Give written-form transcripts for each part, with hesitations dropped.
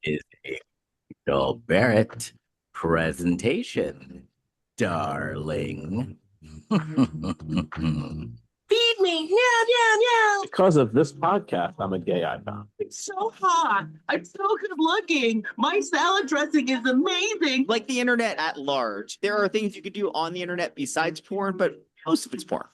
is a Bill Barrett presentation, darling. Feed me, meow, meow, meow. Because of this podcast, I'm a gay icon. It's so hot. I'm so good looking. My salad dressing is amazing. Like the internet at large, there are things you could do on the internet besides porn, but most of it's porn.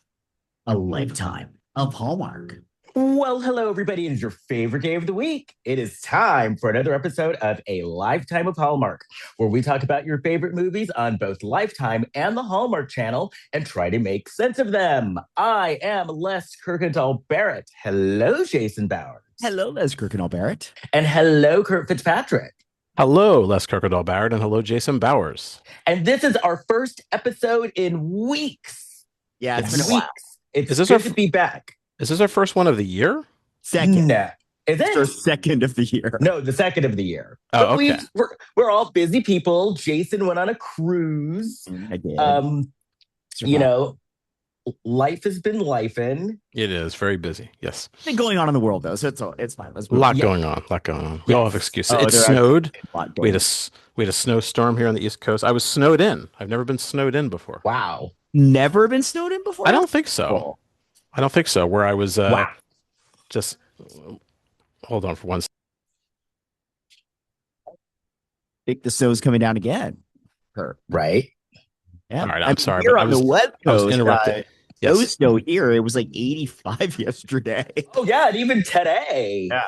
A lifetime of Hallmark. Well, hello, everybody. It is your favorite day of the week. It is time for another episode of A Lifetime of Hallmark, where we talk about your favorite movies on both Lifetime and the Hallmark Channel and try to make sense of them. I am Les Kirkendall Barrett. Hello, Jason Bowers. Hello, Les Kirkendall Barrett. And hello, Kurt Fitzpatrick. Hello, Les Kirkendall Barrett, and hello, Jason Bowers. And this is our first episode in weeks. Yeah, it's been a while. It's good to be back. Is this our first one of the year? Second. No. Is It's our it? second of the year. No, the second of the year. Oh, okay. We're all busy people. Jason went on a cruise. I did. You know, life has been lifing. It is very busy. Yes. It's been going on in the world, though, so it's fine. Let's A lot going on. We all have excuses. It snowed. We had a snowstorm here on the East Coast. I was snowed in. I've never been snowed in before. Wow. Never been snowed in before? I don't think so. I don't think so. Where I was just hold on for one second. I think the snow's coming down again. Right. Yeah. All right, I'm sorry, Here but on the West Coast, I was interrupted. No Yes. snow here. It was like 85 yesterday. Oh, yeah. And even today. Yeah.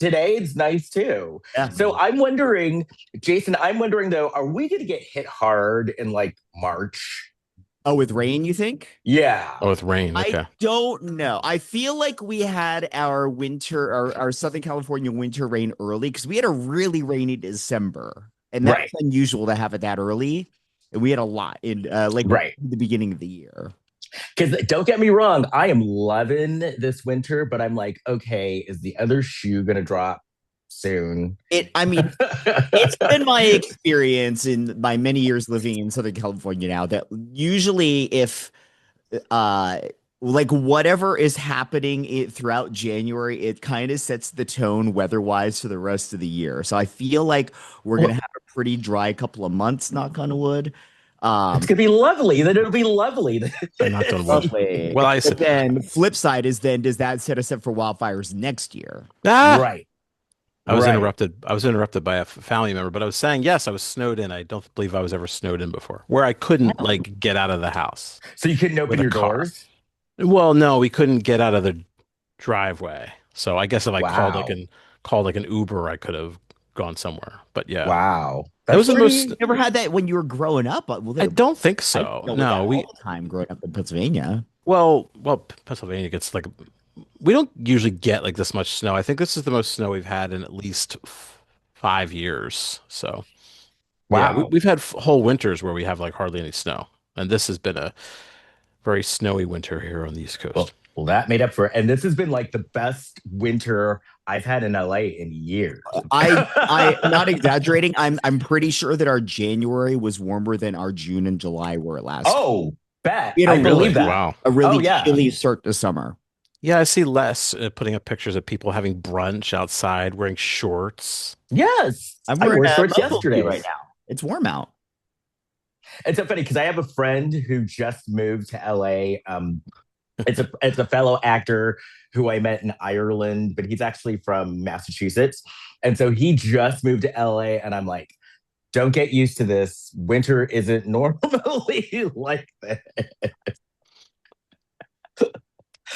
Today it's nice too. Yeah. So I'm wondering, Jason, though, are we going to get hit hard in like March? Oh, with rain, you think? Yeah. Oh, with rain. Okay. I don't know. I feel like we had our winter, our Southern California winter rain early because we had a really rainy December, and that's unusual to have it that early. And we had a lot in the beginning of the year. Because don't get me wrong, I am loving this winter, but I'm like, okay, is the other shoe going to drop soon? It's been my experience in my many years living in Southern California now that usually if like whatever is happening throughout January, it kind of sets the tone weather-wise for the rest of the year. So I feel like we're gonna have a pretty dry couple of months, knock on wood. It's gonna be lovely. Then it'll be lovely. Knock on wood. Well, I said. Then flip side is then does that set us up for wildfires next year? Right. I was interrupted. I was interrupted by a family member, but I was saying, yes, I was snowed in. I don't believe I was ever snowed in before, where I couldn't like get out of the house. So you couldn't open your doors? Well, no, we couldn't get out of the driveway. So I guess if I called like an Uber, I could have gone somewhere. But yeah. Wow. That was the most. You never had that when you were growing up? I don't think so. No, we all the time growing up in Pennsylvania. Well, Pennsylvania gets like we don't usually get like this much snow. I think this is the most snow we've had in at least 5 years. So, wow, yeah, we've had whole winters where we have like hardly any snow, and this has been a very snowy winter here on the East Coast. Well, that made up for it. And this has been like the best winter I've had in LA in years. I'm not exaggerating. I'm pretty sure that our January was warmer than our June and July were last. Oh, bet. I believe that. Wow. A really chilly start to summer. Yeah, I see Les putting up pictures of people having brunch outside wearing shorts. Yes. I'm wearing shorts yesterday. Right now. It's warm out. It's so funny because I have a friend who just moved to LA. It's a fellow actor who I met in Ireland, but he's actually from Massachusetts. And so he just moved to LA, and I'm like, don't get used to this. Winter isn't normally like this.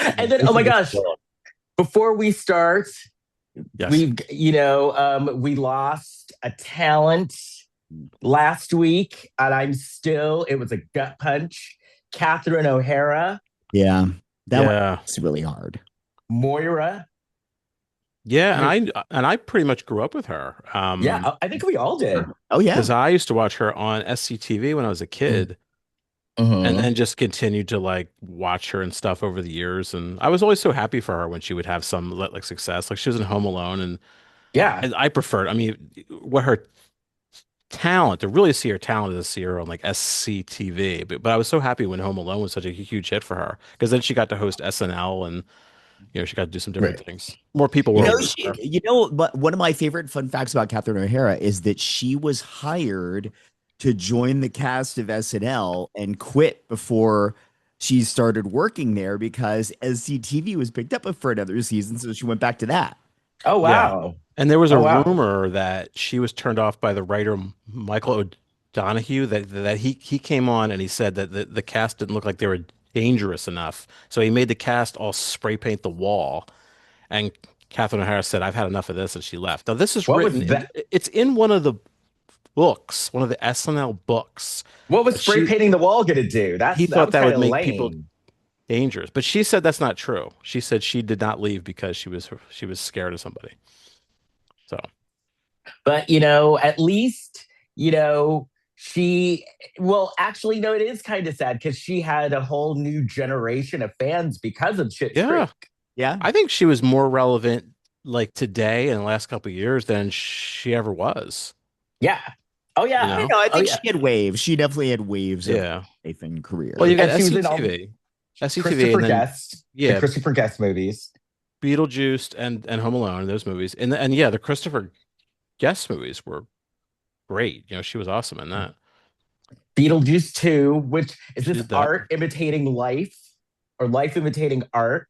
And then, oh my gosh, before we start, we lost a talent last week, and it was a gut punch. Catherine O'Hara. Yeah, that was really hard. Moira. Yeah, and I pretty much grew up with her. Yeah, I think we all did. Oh yeah, because I used to watch her on SCTV when I was a kid, and then just continued to like watch her and stuff over the years. And I was always so happy for her when she would have some like success. Like she was in Home Alone, and I preferred. I mean, what her talent to really see her talent is to see her on like SCTV. But I was so happy when Home Alone was such a huge hit for her because then she got to host SNL and she got to do some different Right. things. More people You were know, aware of her. but one of my favorite fun facts about Catherine O'Hara is that she was hired to join the cast of SNL and quit before she started working there because SCTV was picked up for another season, so she went back to that. Oh Yeah. wow. And there was a Oh wow. rumor that she was turned off by the writer Michael O'Donoghue that he came on and he said that the cast didn't look like they were dangerous enough. So he made the cast all spray paint the wall. And Catherine O'Hara said, "I've had enough of this," and she left. Now this is What was written that? it's in one of the books, one of the SNL books. What was But spray painting the wall gonna do? he That thought was that kind would of make lame. people dangerous. But she said that's not true. She said she did not leave because she was scared of somebody. So But at least she. Well, actually, no. It is kind of sad because she had a whole new generation of fans because of Schitt's yeah, Creek. Yeah. I think she was more relevant like today in the last couple of years than she ever was. Yeah. Oh yeah. You know? No, I Oh think yeah. she had waves. She definitely had waves of Yeah. life and career. Well, you got And she was in all SCTV, Christopher and then Guest, the yeah, Christopher Guest movies. Beetlejuice and Home Alone, those movies, and yeah, the Christopher Guest movies were great. She was awesome in that. Beetlejuice 2, which is She this did that. art imitating life or life imitating art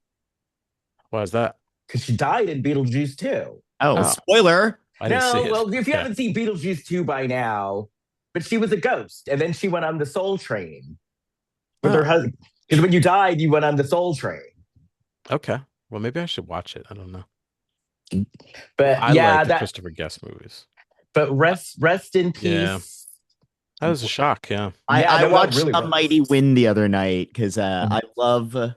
Why is that? because she died in Beetlejuice 2. Oh, spoiler. I didn't see No, it. well, if you Yeah. haven't seen Beetlejuice 2 by now, but she was a ghost and then she went on the soul train with her Oh. husband. Because when you died, you went on the soul train. Okay. Well, maybe I should watch it. I don't know. But I yeah, like the Christopher Guest movies. but rest in peace. Yeah. That was a shock. Yeah. I that watched really A was. Mighty Wind the other night because I love the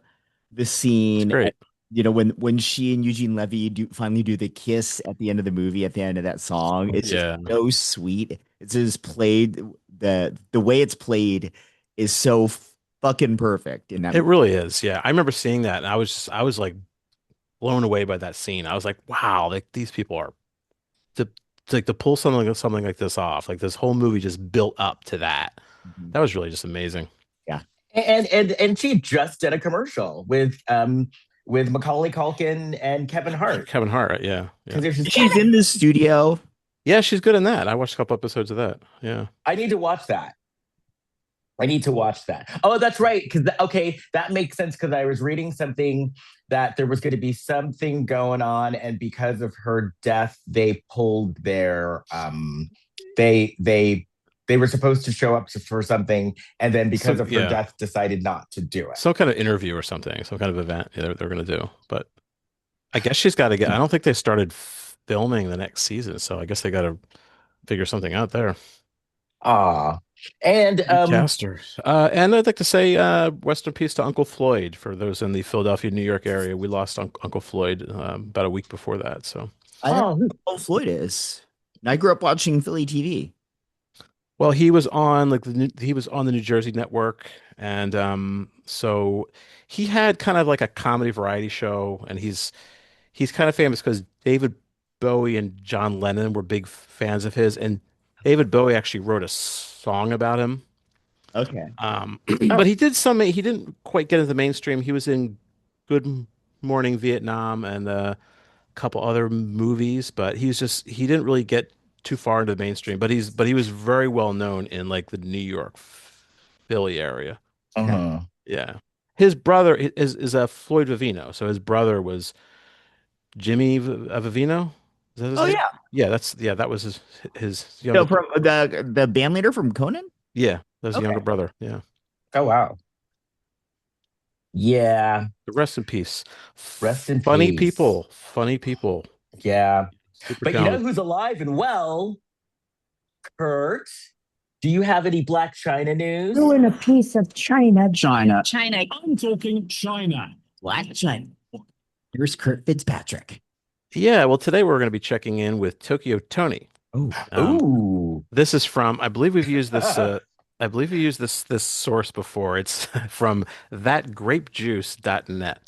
It's scene. great. When she and Eugene Levy finally do the kiss at the end of the movie, at the end of that song, it's Yeah. just so sweet. It's just played the way it's played is so fucking perfect in that It movie. really is. Yeah. I remember seeing that and I was like blown away by that scene. I was like, wow, like these people are to pull something like this off. Like this whole movie just built up to that. That was really just amazing. Yeah. And she just did a commercial with Macaulay Culkin and Kevin Hart. Kevin Hart, yeah. She's in the studio. Yeah, she's good in that. I watched a couple episodes of that. Yeah. I need to watch that. Oh, that's right. Because that makes sense. Because I was reading something that there was going to be something going on, and because of her death, they pulled their they were supposed to show up for something, and then because of her death, decided not to do it. Some kind of interview or something, some kind of event they're going to do. But I guess she's got to get. I don't think they started filming the next season, so I guess they got to figure something out there. And casters. And I'd like to say rest in peace to Uncle Floyd for those in the Philadelphia, New York area. We lost Uncle Floyd about a week before that. So I don't know who Uncle Floyd is. And I grew up watching Philly TV. Well, he was on he was on the New Jersey network, and so he had kind of like a comedy variety show, and he's kind of famous because David Bowie and John Lennon were big fans of his, and David Bowie actually wrote a song about him. Okay. But he didn't quite get into the mainstream. He was in Good Morning Vietnam and a couple other movies, but he didn't really get too far into the mainstream. But he was very well known in like the New York, Philly area. Yeah. His brother is a Floyd Vivino. So his brother was Jimmy Vivino. Is that his name? Yeah. That was his younger. So from the band leader from Conan? Yeah, that was the younger brother. Yeah. Oh wow. Yeah. Rest in peace. Rest in Funny peace. people. Funny people. Yeah. Super But talented. you know who's alive and well? Kurt. Do you have any Blac Chyna news? Doing a piece of China. China. I'm talking China. Blac Chyna. Here's Kurt Fitzpatrick. Yeah, well, today we're going to be checking in with Tokyo Toni. Ooh. This is from, I believe we've used this. I believe we used this source before. It's from thatgrapejuice.net.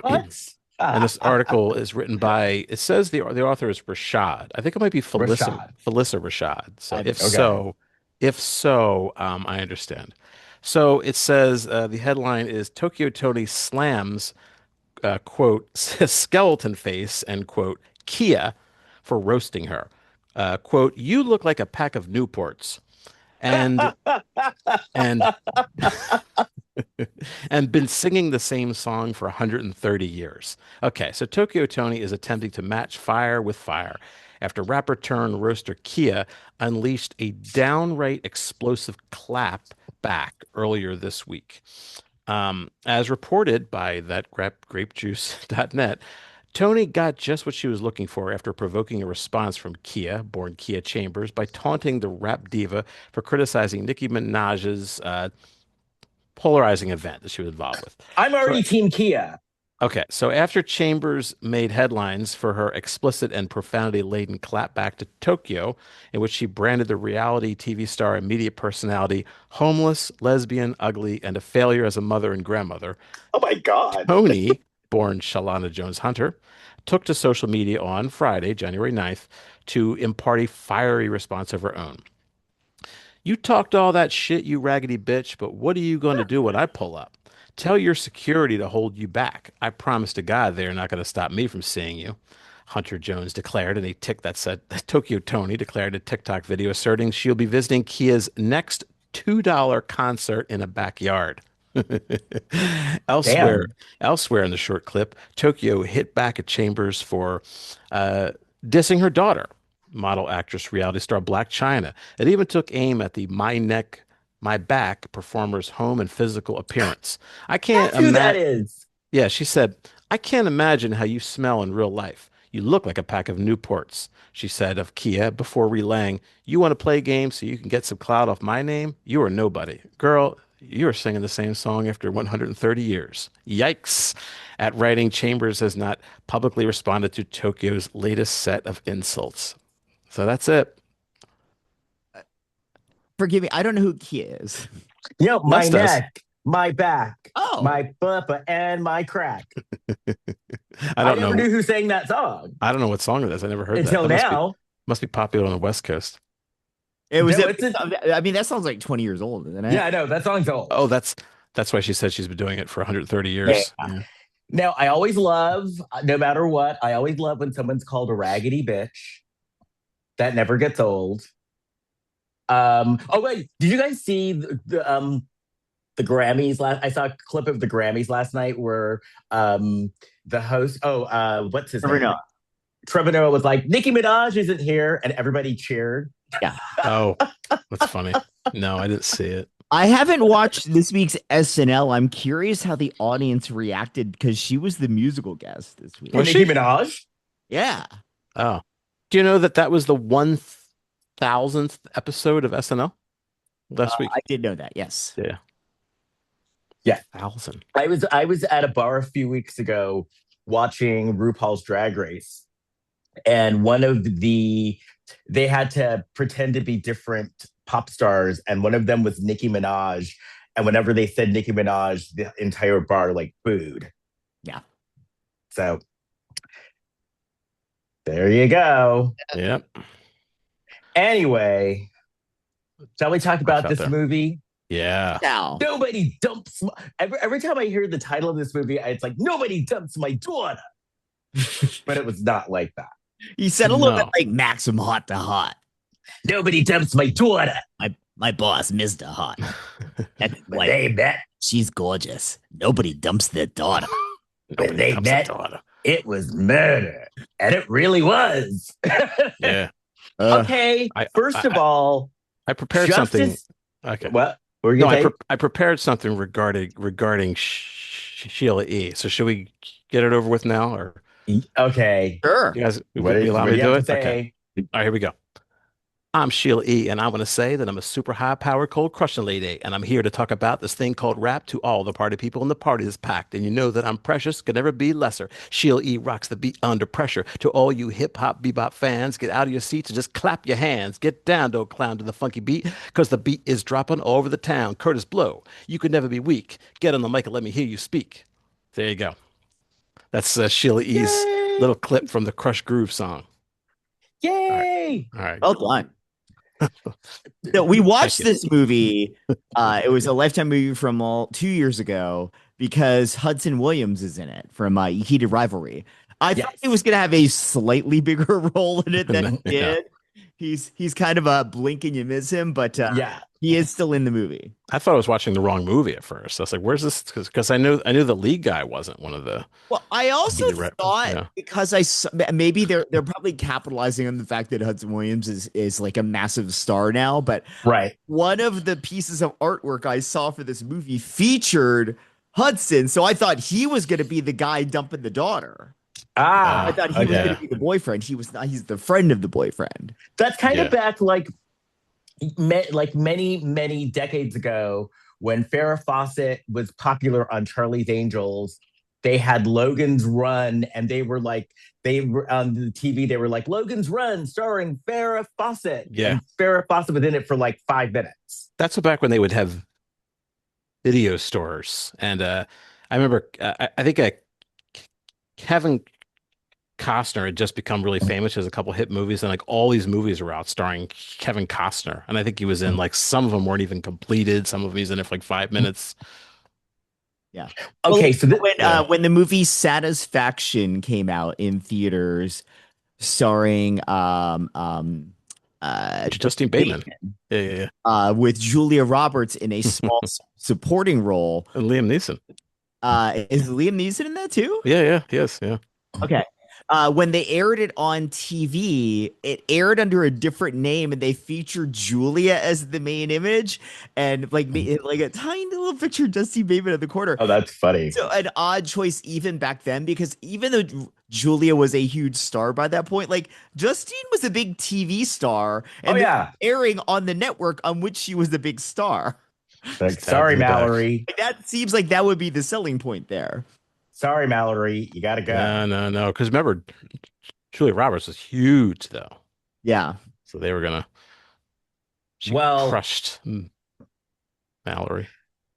What? And this article is written by. It says the author is Rashad. I think it might be Felissa Rashad. So if so, I understand. So it says the headline is Tokyo Toni slams quote, skeleton face, and quote, Kia for roasting her. Quote, you look like a pack of Newports. And and and been singing the same song for 130 years. Okay, so Tokyo Toni is attempting to match fire with fire after rapper turned roaster Kia unleashed a downright explosive clap back earlier this week. As reported by that grapejuice.net, Toni got just what she was looking for after provoking a response from Kia, born Kia Chambers, by taunting the rap diva for criticizing Nicki Minaj's polarizing event that she was involved with. I'm already Team Kia. Okay, so after Chambers made headlines for her explicit and profanity-laden clapback to Tokyo, in which she branded the reality TV star and media personality homeless, lesbian, ugly, and a failure as a mother and grandmother, Oh my God. Toni, born Shalana Jones Hunter, took to social media on Friday, January 9th, to impart a fiery response of her own. You talked all that shit, you raggedy bitch, but what are you going to do when I pull up? Tell your security to hold you back. I promise to God they're not going to stop me from seeing you. Hunter Jones declared in a Tokyo Toni declared a TikTok video asserting she'll be visiting Kia's next $2 concert in a backyard. Elsewhere in the short clip, Tokyo hit back at Chambers for dissing her daughter, model, actress, reality star Blac Chyna. It even took aim at the My Neck, My Back performer's home and physical appearance. I can't That's who that imagine. is. Yeah, she said, I can't imagine how you smell in real life. You look like a pack of Newports, she said of Kia before relaying, you want to play games so you can get some clout off my name? You are nobody. Girl, you are singing the same song after 130 years. Yikes. At writing, Chambers has not publicly responded to Tokyo's latest set of insults. So that's it. Forgive me, I don't know who Kia is. My Must does. neck, my back, Oh. my buppa, and my crack. I don't never know. knew who sang that song I don't know what song it is. I never heard until that. now. Must be popular on the West Coast. It was. No, I mean, that sounds like 20 years old, isn't it? Yeah, I know that song's old. Oh, that's why she said she's been doing it for 130 years. Yeah. Now, I always love, no matter what, I always love when someone's called a raggedy bitch. That never gets old. Oh wait, did you guys see the Grammys I saw a clip of the Grammys last night where the host, what's his name? Trevor Noah was like, Nicki Minaj isn't here, and everybody cheered. Yeah. Oh, that's funny. No, I didn't see it. I haven't watched this week's SNL. I'm curious how the audience reacted because she was the musical guest this week. Was Nicki she? Minaj? Yeah. Oh, do you know that was the 1,000th episode of SNL last week? I did know that. Yes. Yeah. Yeah. 1,000. I was at a bar a few weeks ago watching RuPaul's Drag Race, and they had to pretend to be different pop stars, and one of them was Nicki Minaj. And whenever they said Nicki Minaj, the entire bar booed. Yeah. So there you go. Yep. Anyway, shall we talk about out this there. movie? Yeah. Now, Nobody dumps. Every time I hear the title of this movie, it's like, nobody dumps my daughter. But it was not like that. he said a little No. bit like Maxim Hot to Hot. Nobody dumps my daughter. My boss, Mr. Hot. That's When why they met, she's gorgeous. Nobody dumps their daughter. when they Dumps a met, daughter. it was murder. And it really was. Yeah. Okay, first of all, I prepared something. Okay. What? Were you No, gonna say? I prepared something regarding Sheila E. So should we get it over with now, or Okay. Sure. you guys What you allow me do to you do have it? to Okay. say? All right, here we go. I'm Sheila E, and I want to say that I'm a super high-powered, cold-crushing lady, and I'm here to talk about this thing called rap to all the party people, and the party is packed, and you know that I'm precious, could never be lesser. Sheila E rocks the beat under pressure. To all you hip-hop, bebop fans, get out of your seats and just clap your hands. Get down, don't clown, to the funky beat, because the beat is dropping all over the town. Curtis Blow, you could never be weak. Get on the mic and let me hear you speak. There you go. That's Sheila E's Yay! little clip from the Crush Groove song. Yay! All right. Well done. So we watched Thank you. this movie. It was a Lifetime movie from 2 years ago because Hudson Williams is in it from Heated Rivalry. I thought he was going to have a slightly bigger role in it than he Yeah. did. He's kind of a blink and you miss him, but Yeah. he is still in the movie. I thought I was watching the wrong movie at first. I was like, "Where's this?" Because I knew the lead guy wasn't one of the. Well, I also Heated Rivalry, thought yeah. because I maybe they're probably capitalizing on the fact that Hudson Williams is like a massive star now, but Right. one of the pieces of artwork I saw for this movie featured Hudson, so I thought he was going to be the guy dumping the daughter. I thought he was okay. going to be the boyfriend. He was not. He's the friend of the boyfriend. That's kind Yeah. of back like many decades ago when Farrah Fawcett was popular on Charlie's Angels. They had Logan's Run, and they were on the TV. They were like Logan's Run, starring Farrah Fawcett. Yeah. And Farrah Fawcett was in it for like 5 minutes. That's back when they would have video stores, and I remember I think Kevin Costner had just become really famous as a couple hit movies, and like all these movies were out starring Kevin Costner, and I think he was in like some of them weren't even completed. Some of them he's in it for like 5 minutes. Yeah. Okay, so when the movie Satisfaction came out in theaters, starring Justine Bateman, yeah, with Julia Roberts in a small supporting role. and Liam Neeson. Is Liam Neeson in that too? Yeah, yes, yeah. Okay. When they aired it on TV, it aired under a different name, and they featured Julia as the main image, and like a tiny little picture of Justine Bateman in the corner. Oh, that's funny. So an odd choice even back then, because even though Julia was a huge star by that point, like Justine was a big TV star, and airing on the network on which she was the big star. Like, sorry, Mallory. That seems like that would be the selling point there. Sorry, Mallory, you gotta go. No. Because remember, Julia Roberts was huge, though. Yeah. So they were gonna. She crushed Mallory.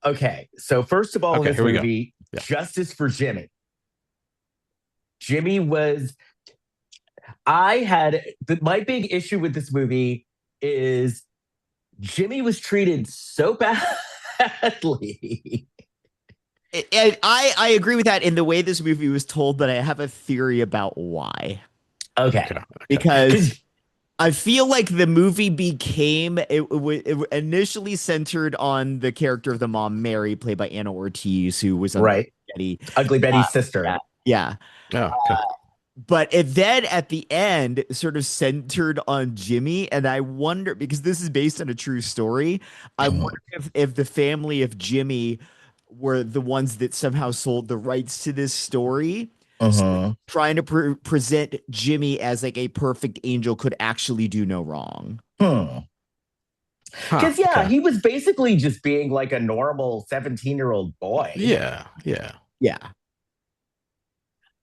Okay, so first of all, in this movie, Justice for Jimmy. Jimmy was. My big issue with this movie is Jimmy was treated so badly. And I agree with that in the way this movie was told, but I have a theory about why. Okay. Because I feel like the movie became it initially centered on the character of the mom, Mary, played by Anna Ortiz, who was Ugly Betty's sister. Yeah. Oh, okay. But it then at the end sort of centered on Jimmy, and I wonder, because this is based on a true story, I wonder if the family of Jimmy were the ones that somehow sold the rights to this story. So trying to present Jimmy as like a perfect angel could actually do no wrong. Because he was basically just being like a normal 17-year-old boy. Yeah.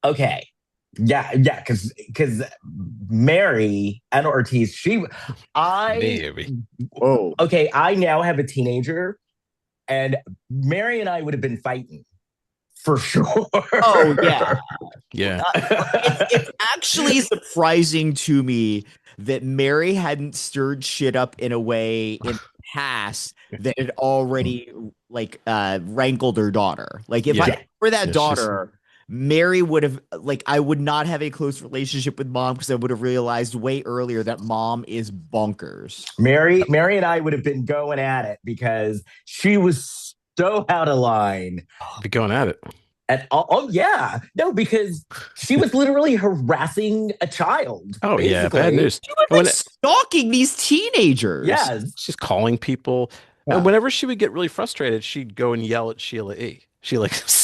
Okay. Yeah, because Mary and Ortiz, okay, I now have a teenager, and Mary and I would have been fighting for sure. Oh yeah. It's actually surprising to me that Mary hadn't stirred shit up in a way in the past that had already like rankled her daughter. Like if I were that daughter, Mary would have I would not have a close relationship with mom because I would have realized way earlier that mom is bonkers. Mary and I would have been going at it because she was so out of line. Be going at it. Because she was literally harassing a child. Oh basically. Bad news. She was stalking these teenagers. Yes, she's calling people, and whenever she would get really frustrated, she'd go and yell at Sheila E. She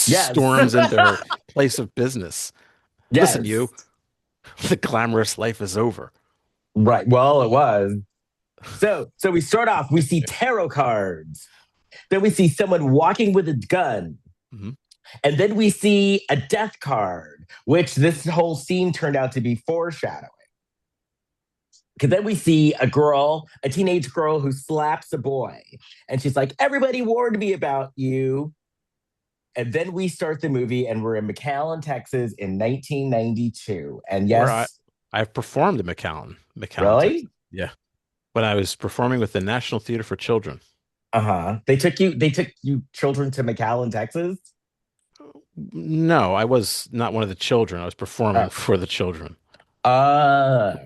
storms into her place of business. Yes. Listen, you, the glamorous life is over. Right. Well, it was. So we start off, we see tarot cards. Then we see someone walking with a gun. Mm-hmm. And then we see a death card, which this whole scene turned out to be foreshadowing. Because then we see a teenage girl who slaps a boy. And she's like, everybody warned me about you. And then we start the movie, and we're in McAllen, Texas in 1992. And yes, I've performed in McAllen. Really? Texas. Yeah. when I was performing with the National Theater for Children. They took you children to McAllen, Texas? No, I was not one of the children. I was performing Oh. for the children. I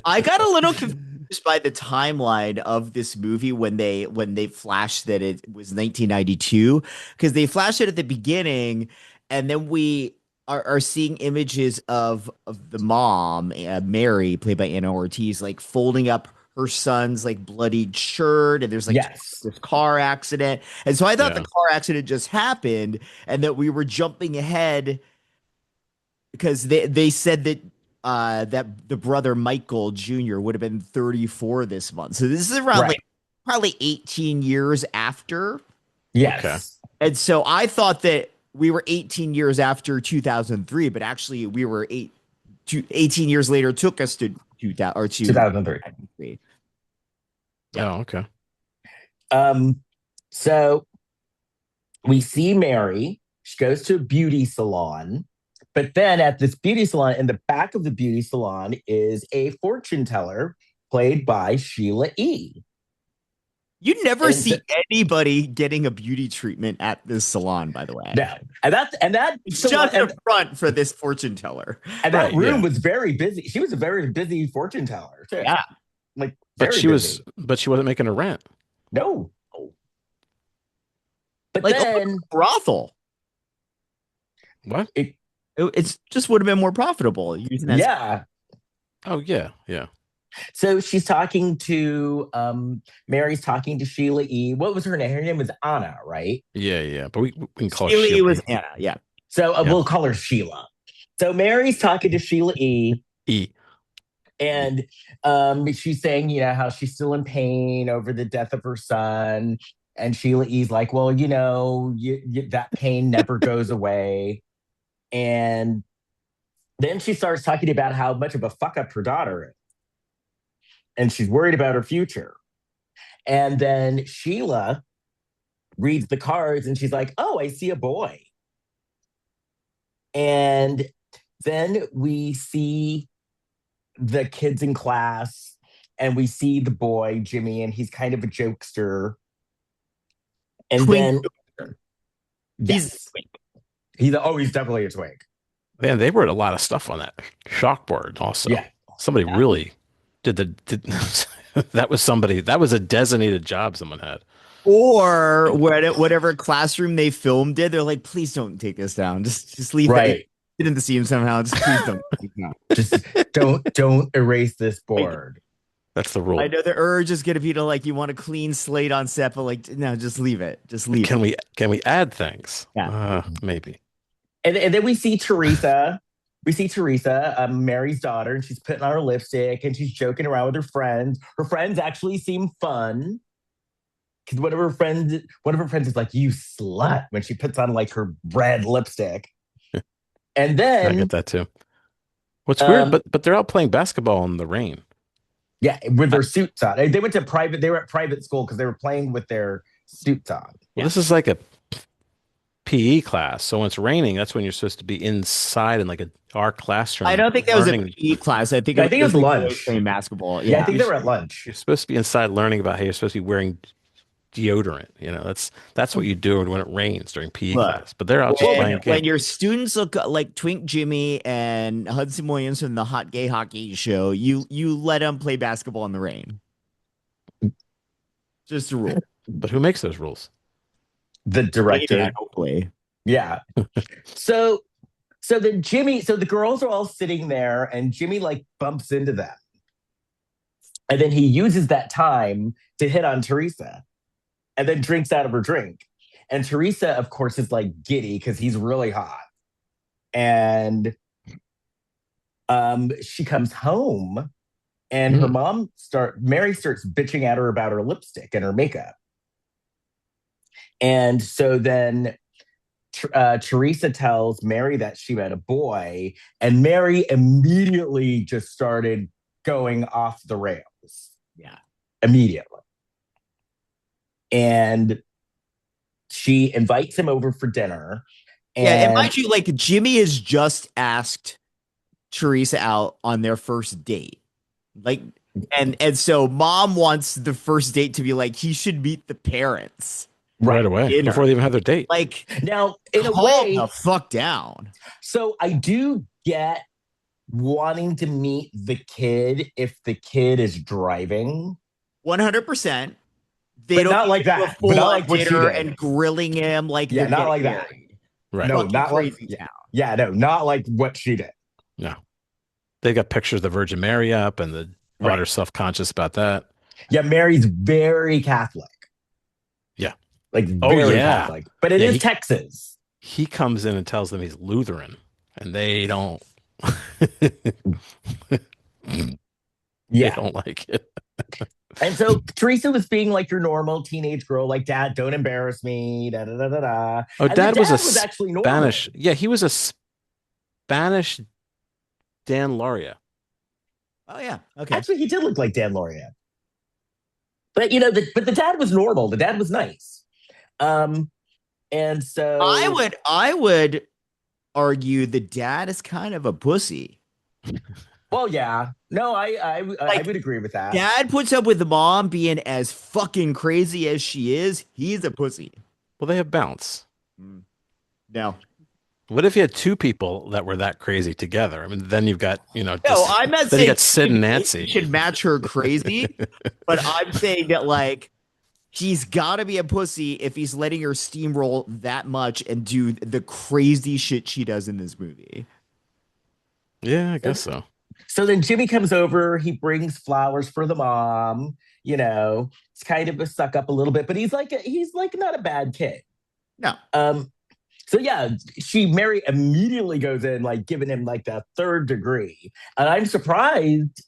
got a little confused by the timeline of this movie when they flashed that it was 1992, because they flashed it at the beginning, and then we are seeing images of the mom, Mary, played by Anna Ortiz, like folding up her son's like bloodied shirt, and there's like this car accident. And so I thought the car accident just happened and that we were jumping ahead because they said that that the brother Michael Jr. would have been 34 this month. So this is around like probably 18 years after. Yes. Okay. And so I thought that we were 18 years after 2003, but actually we were 18 years later took us to 2003. Yeah. Oh, okay. So we see Mary. She goes to a beauty salon, but then at this beauty salon, in the back of the beauty salon, is a fortune teller played by Sheila E. You never see anybody getting a beauty treatment at this salon, by the way. No, and that it's just a front for this fortune teller. And that room was very busy. She was a very busy fortune teller too. Yeah, like, but she wasn't making a rent. No, but like then brothel. What? It's just would have been more profitable using that. Yeah. Oh yeah, yeah. So she's talking to Mary's talking to Sheila E. What was her name? Her name was Anna, right? Yeah, yeah. But we can call Sheila her Sheila. E was Anna, yeah. So we'll call her Sheila. So Mary's talking to Sheila E. And she's saying, you know, how she's still in pain over the death of her son. And Sheila E's like, well, you know, that pain never goes away. And then she starts talking about how much of a fuck up her daughter is. And she's worried about her future. And then Sheila reads the cards and she's like, oh, I see a boy. And then we see the kids in class and we see the boy, Jimmy, and he's kind of a jokester. And Twink. He's he's definitely a twink. Man, they wrote a lot of stuff on that chalkboard also. Yeah. Somebody really did that was a designated job someone had. Or whatever classroom they filmed it, they're like, please don't take this down. Just leave it. Get in the scene somehow. Just please don't. Just don't erase this board. That's the rule. I know the urge is gonna be to like, you want a clean slate on set, but like, no, just leave it. Just leave it. Can we add things? Yeah. Maybe. And then we see Teresa. We see Teresa, Mary's daughter, and she's putting on her lipstick and she's joking around with her friends. Her friends actually seem fun. Because one of her friends is like, you slut, when she puts on like her red lipstick. And then I get that too. What's weird, but they're out playing basketball in the rain. Yeah, with their suits on. They were at private school because they were playing with their suits on. Well, this is like a PE class. So when it's raining, that's when you're supposed to be inside in like our classroom. I don't think that was a PE class. I think it was lunch. Playing basketball. Yeah, I think they were at lunch. You're supposed to be inside learning about how you're supposed to be wearing deodorant. You know, that's what you do when it rains during PE class. But they're out just playing. When your students look like Twink Jimmy and Hudson Williams from the Hot Gay Hockey Show, you let them play basketball in the rain. Just a rule. But who makes those rules? The director. Maybe, hopefully. Yeah. So then the girls are all sitting there and Jimmy like bumps into them. And then he uses that time to hit on Teresa and then drinks out of her drink. And Teresa, of course, is like giddy because he's really hot. And she comes home and her mom Mary starts bitching at her about her lipstick and her makeup. And so then Teresa tells Mary that she met a boy, and Mary immediately just started going off the rails. Yeah. Immediately. And she invites him over for dinner. And mind you, like, Jimmy has just asked Teresa out on their first date. Like, And so mom wants the first date to be like, he should meet the parents right away dinner. before they even have their date. Like, Now, in a calm way, the fuck down. so I do get wanting to meet the kid if the kid is driving. 100%. They But don't not like do a that. But full not like what she dinner did. and grilling him like Yeah, they're not getting like that. married. Right. No, Fucking not like crazy town. yeah, no, not like what she did. No. They got pictures of the Virgin Mary up, and the daughter's self-conscious about that. Yeah, Mary's very Catholic. Yeah. Like very yeah. Catholic. But it is Texas. He comes in and tells them he's Lutheran, and they don't. They don't like it. And so Teresa was being like your normal teenage girl, like, Dad, don't embarrass me. Da, da, da, da, da. Oh, And Dad the was actually normal. Spanish. Yeah, he was a Spanish Dan Lauria. Oh, yeah. Okay. Actually, he did look like Dan Lauria. But but the dad was normal. The dad was nice. And so I would argue the dad is kind of a pussy. well, yeah. No, I would agree with that. Dad puts up with the mom being as fucking crazy as she is. He's a pussy. Well, they have balance. No. What if you had two people that were that crazy together? I mean, then you've got, No, I'm not then saying you got Sid and Nancy. he should match her crazy, but I'm saying that like he's got to be a pussy if he's letting her steamroll that much and do the crazy shit she does in this movie. Yeah, I guess so. So then Jimmy comes over. He brings flowers for the mom. It's kind of a suck up a little bit, but he's like not a bad kid. No. So yeah, Mary immediately goes in like giving him like the third degree, and I'm surprised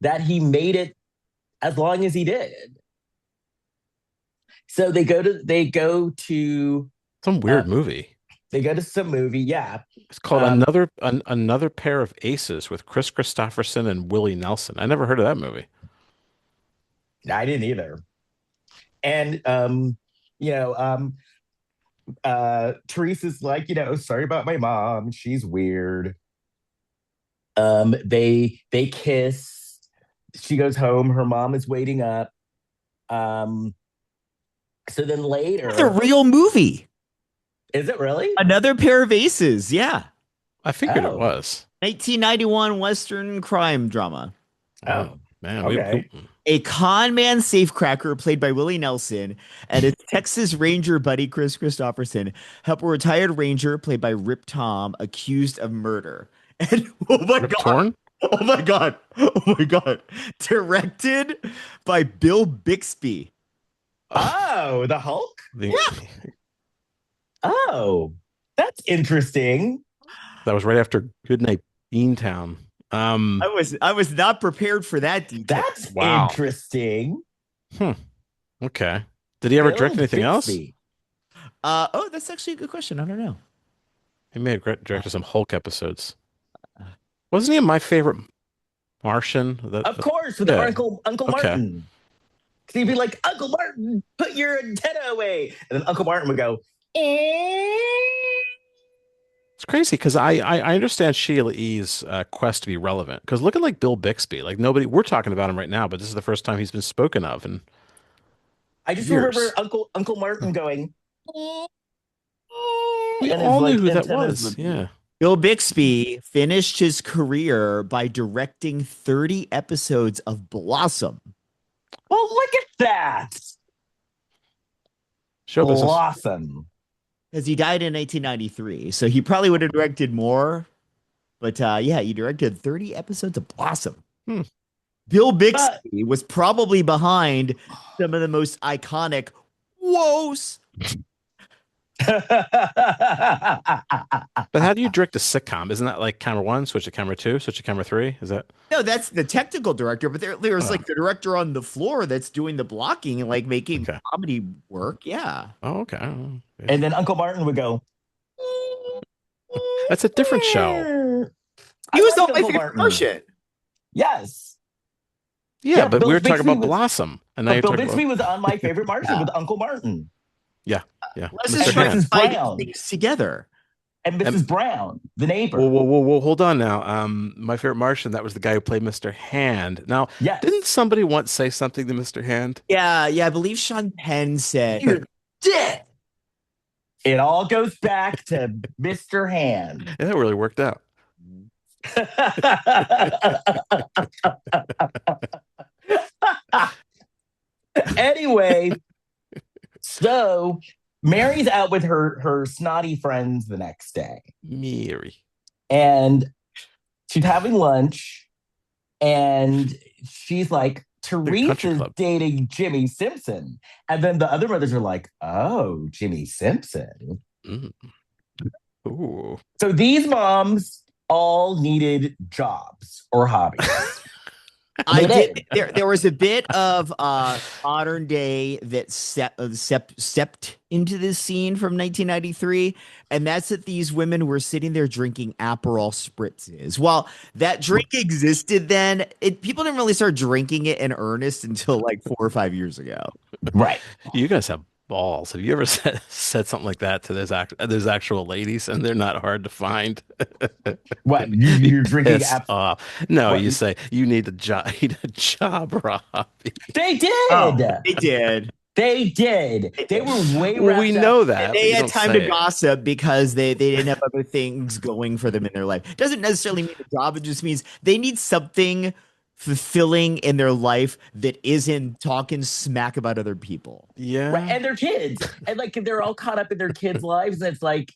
that he made it as long as he did. So they go to Some weird movie. They go to some movie, yeah. It's called Another Pair of Aces with Kristofferson and Willie Nelson. I never heard of that movie. I didn't either. And Teresa's like, sorry about my mom. She's weird. They kiss. She goes home. Her mom is waiting up. So then later, It's a real movie. Is it really? Another Pair of Aces. Yeah. I figured it was. 1991 Western crime drama. Oh, man. okay. A con man safecracker played by Willie Nelson and his Texas Ranger buddy Kristofferson help a retired ranger played by Rip Tom accused of murder. And oh my Rip god. Torn? Oh my god. Oh my god. Directed by Bill Bixby. Oh, the Hulk? Oh, that's interesting. That was right after Goodnight Beantown. I was not prepared for that detail. That's interesting. Okay. Did he ever Bill direct anything Bixby. else? Oh, that's actually a good question. I don't know. He may have directed some Hulk episodes. Wasn't he in My Favorite Martian? Of course, with Uncle Martin. Because he'd be like, Uncle Martin, put your antenna away. And then Uncle Martin would go, It's crazy because I understand Sheila E's quest to be relevant. Because look at like Bill Bixby. Like we're talking about him right now, but this is the first time he's been spoken of. And I just years. remember Uncle Martin going, we and all his, knew who that antennas was. would- Yeah. Bill Bixby finished his career by directing 30 episodes of Blossom. Well, look at that. Show business. Blossom. Because he died in 1993. So he probably would have directed more. But yeah, he directed 30 episodes of Blossom. Bill Bixby was probably behind some of the most iconic woes. But how do you direct a sitcom? Isn't that like camera one, switch to camera two, switch to camera three? Is that? No, that's the technical director, but there's like the director on the floor that's doing the blocking and like making comedy work. Yeah. Oh, okay. And then Uncle Martin would go, That's a different show. He was liked on My Uncle Favorite Martin. Martian. Yes. Yeah, but Bill we were talking Bixby about was- Blossom. And now But you're Bill talking Bixby about... was on My Favorite Martian with Uncle Martin. Yeah. Let's Mr. just try Hand. to tie Brown. things together. and Mrs. Brown, the neighbor. Whoa, hold on now. My favorite Martian, that was the guy who played Mr. Hand. Now, Yes. didn't somebody once say something to Mr. Hand? Yeah, I believe Sean Penn said, You're dead. It all goes back to Mr. Hand. Yeah, that really worked out. Anyway, so Mary's out with her snotty friends the next day. Mary. And she's having lunch, and she's like, Teresa's dating Jimmy Simpson. And then the other brothers are like, oh, Jimmy Simpson. Mm. Ooh. So these moms all needed jobs or hobbies. I did. There was a bit of modern day that stepped into this scene from 1993, and that's that these women were sitting there drinking Aperol spritzes. While that drink existed then, people didn't really start drinking it in earnest until like 4 or 5 years ago. Right. You guys have balls. Have you ever said something like that to those actual ladies, and they're not hard to find? What, you're drinking No, what? You say you need a job, Robbie. They did. They did. They did. They were way. Well, we know that. They had time to gossip because they didn't have other things going for them in their life. It doesn't necessarily mean a job. It just means they need something fulfilling in their life that isn't talking smack about other people. Yeah. Right. And their kids. And like they're all caught up in their kids' lives. And it's like,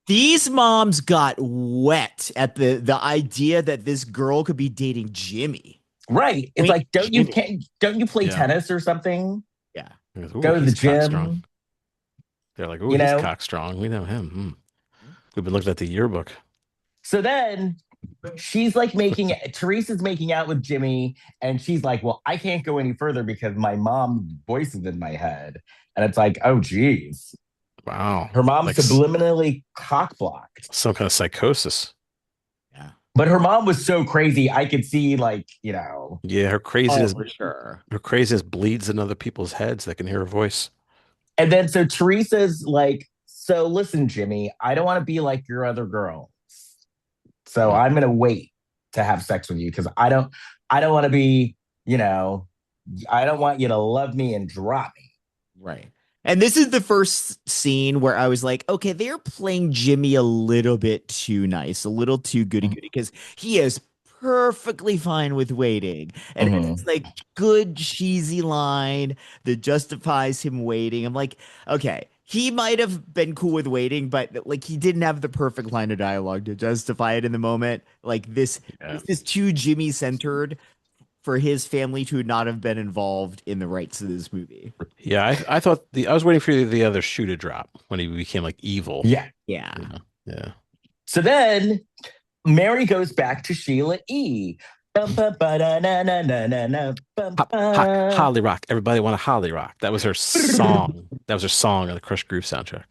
these moms got wet at the idea that this girl could be dating Jimmy. Right. It's like, don't you play tennis or something? Yeah. Go to the gym. They're like, oh, he's cock strong. We know him. We've been looking at the yearbook. So then she's like Teresa's making out with Jimmy, and she's like, well, I can't go any further because my mom's voice is in my head. And it's like, oh, geez. Wow. Her mom subliminally cock-blocked. Some kind of psychosis. Yeah. But her mom was so crazy, I could see, Yeah, her craziness. For sure. Her craziness bleeds in other people's heads that can hear her voice. And then so Teresa's like, so listen, Jimmy, I don't want to be like your other girls. So I'm going to wait to have sex with you because I don't want to be, I don't want you to love me and drop me. Right. And this is the first scene where I was like, okay, they're playing Jimmy a little bit too nice, a little too goody-goody, because he is perfectly fine with waiting. And it's like good cheesy line that justifies him waiting. I'm like, okay, he might have been cool with waiting, but like he didn't have the perfect line of dialogue to justify it in the moment. Like this is too Jimmy centered for his family to not have been involved in the rights of this movie. Yeah, I thought I was waiting for the other shoe to drop when he became like evil. Yeah. So then Mary goes back to Sheila E. Holly Rock. Everybody want a Holly Rock. That was her song. That was her song on the Crush Groove soundtrack.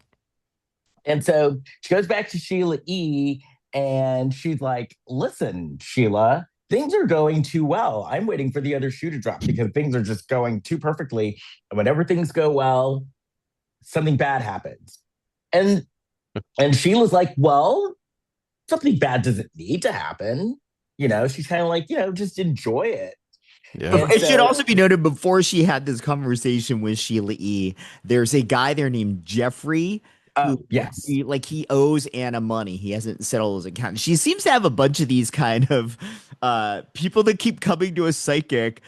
And so she goes back to Sheila E. and she's like, listen, Sheila, things are going too well. I'm waiting for the other shoe to drop because things are just going too perfectly. And whenever things go well, something bad happens. And Sheila's like, well, something bad doesn't need to happen. She's kind of like, just enjoy it. Yeah. It should also be noted before she had this conversation with Sheila E., there's a guy there named Jeffrey. Yes. He owes Anna money. He hasn't settled his account. She seems to have a bunch of these kind of people that keep coming to a psychic,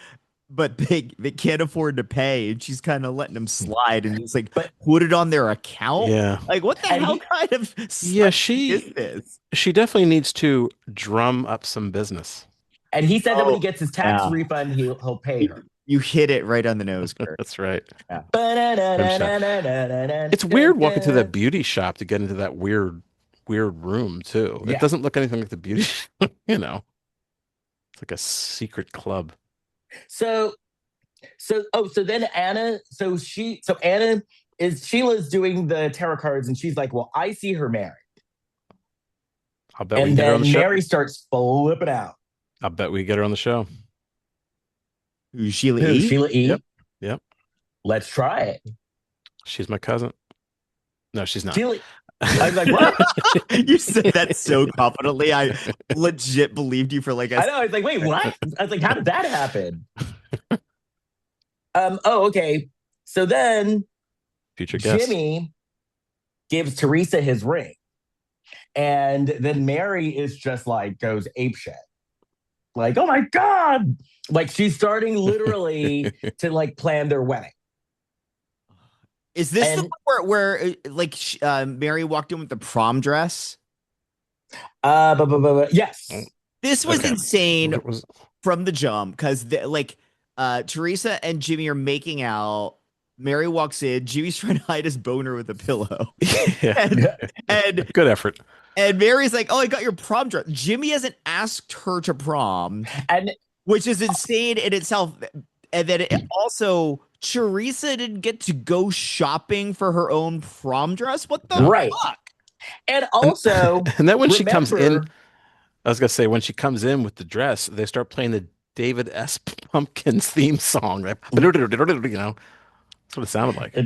but they can't afford to pay. And she's kind of letting them slide and just put it on their account. Yeah. Like, what the hell kind of is this? She definitely needs to drum up some business. And he said that when he gets his tax refund, he'll pay her. You hit it right on the nose, Kurt. That's right. Yeah. It's weird walking through that beauty shop to get into that weird room too. Yeah. It doesn't look anything like the beauty shop, It's like a secret club. So then Sheila's doing the tarot cards and she's like, well, I see her married. I'll bet we get her on the show. Mary starts flipping out. I'll bet we get her on the show. Who's Sheila E? Sheila E? Yep. Let's try it. She's my cousin. No, she's not. Sheila, I'm like, what? You said that so confidently. I legit believed you for like I know. I was like, wait, what? I was like, how did that happen? Oh, okay. So then Future guest. Jimmy gives Teresa his ring. And then Mary is just like, goes apeshit. Like, oh my God. Like, she's starting literally to like plan their wedding. Is this the one where like Mary walked in with the prom dress? Yes. This was insane What was- from the jump because like Teresa and Jimmy are making out. Mary walks in. Jimmy's trying to hide his boner with a pillow. Yeah. and Good effort. And Mary's like, "Oh, I got your prom dress." Jimmy hasn't asked her to prom, And which is insane in itself. And then also, Teresa didn't get to go shopping for her own prom dress. What the fuck? And also, and then when she comes in, I was gonna say when she comes in with the dress, they start playing the David S. Pumpkins theme song. Like, you know, that's what it sounded like.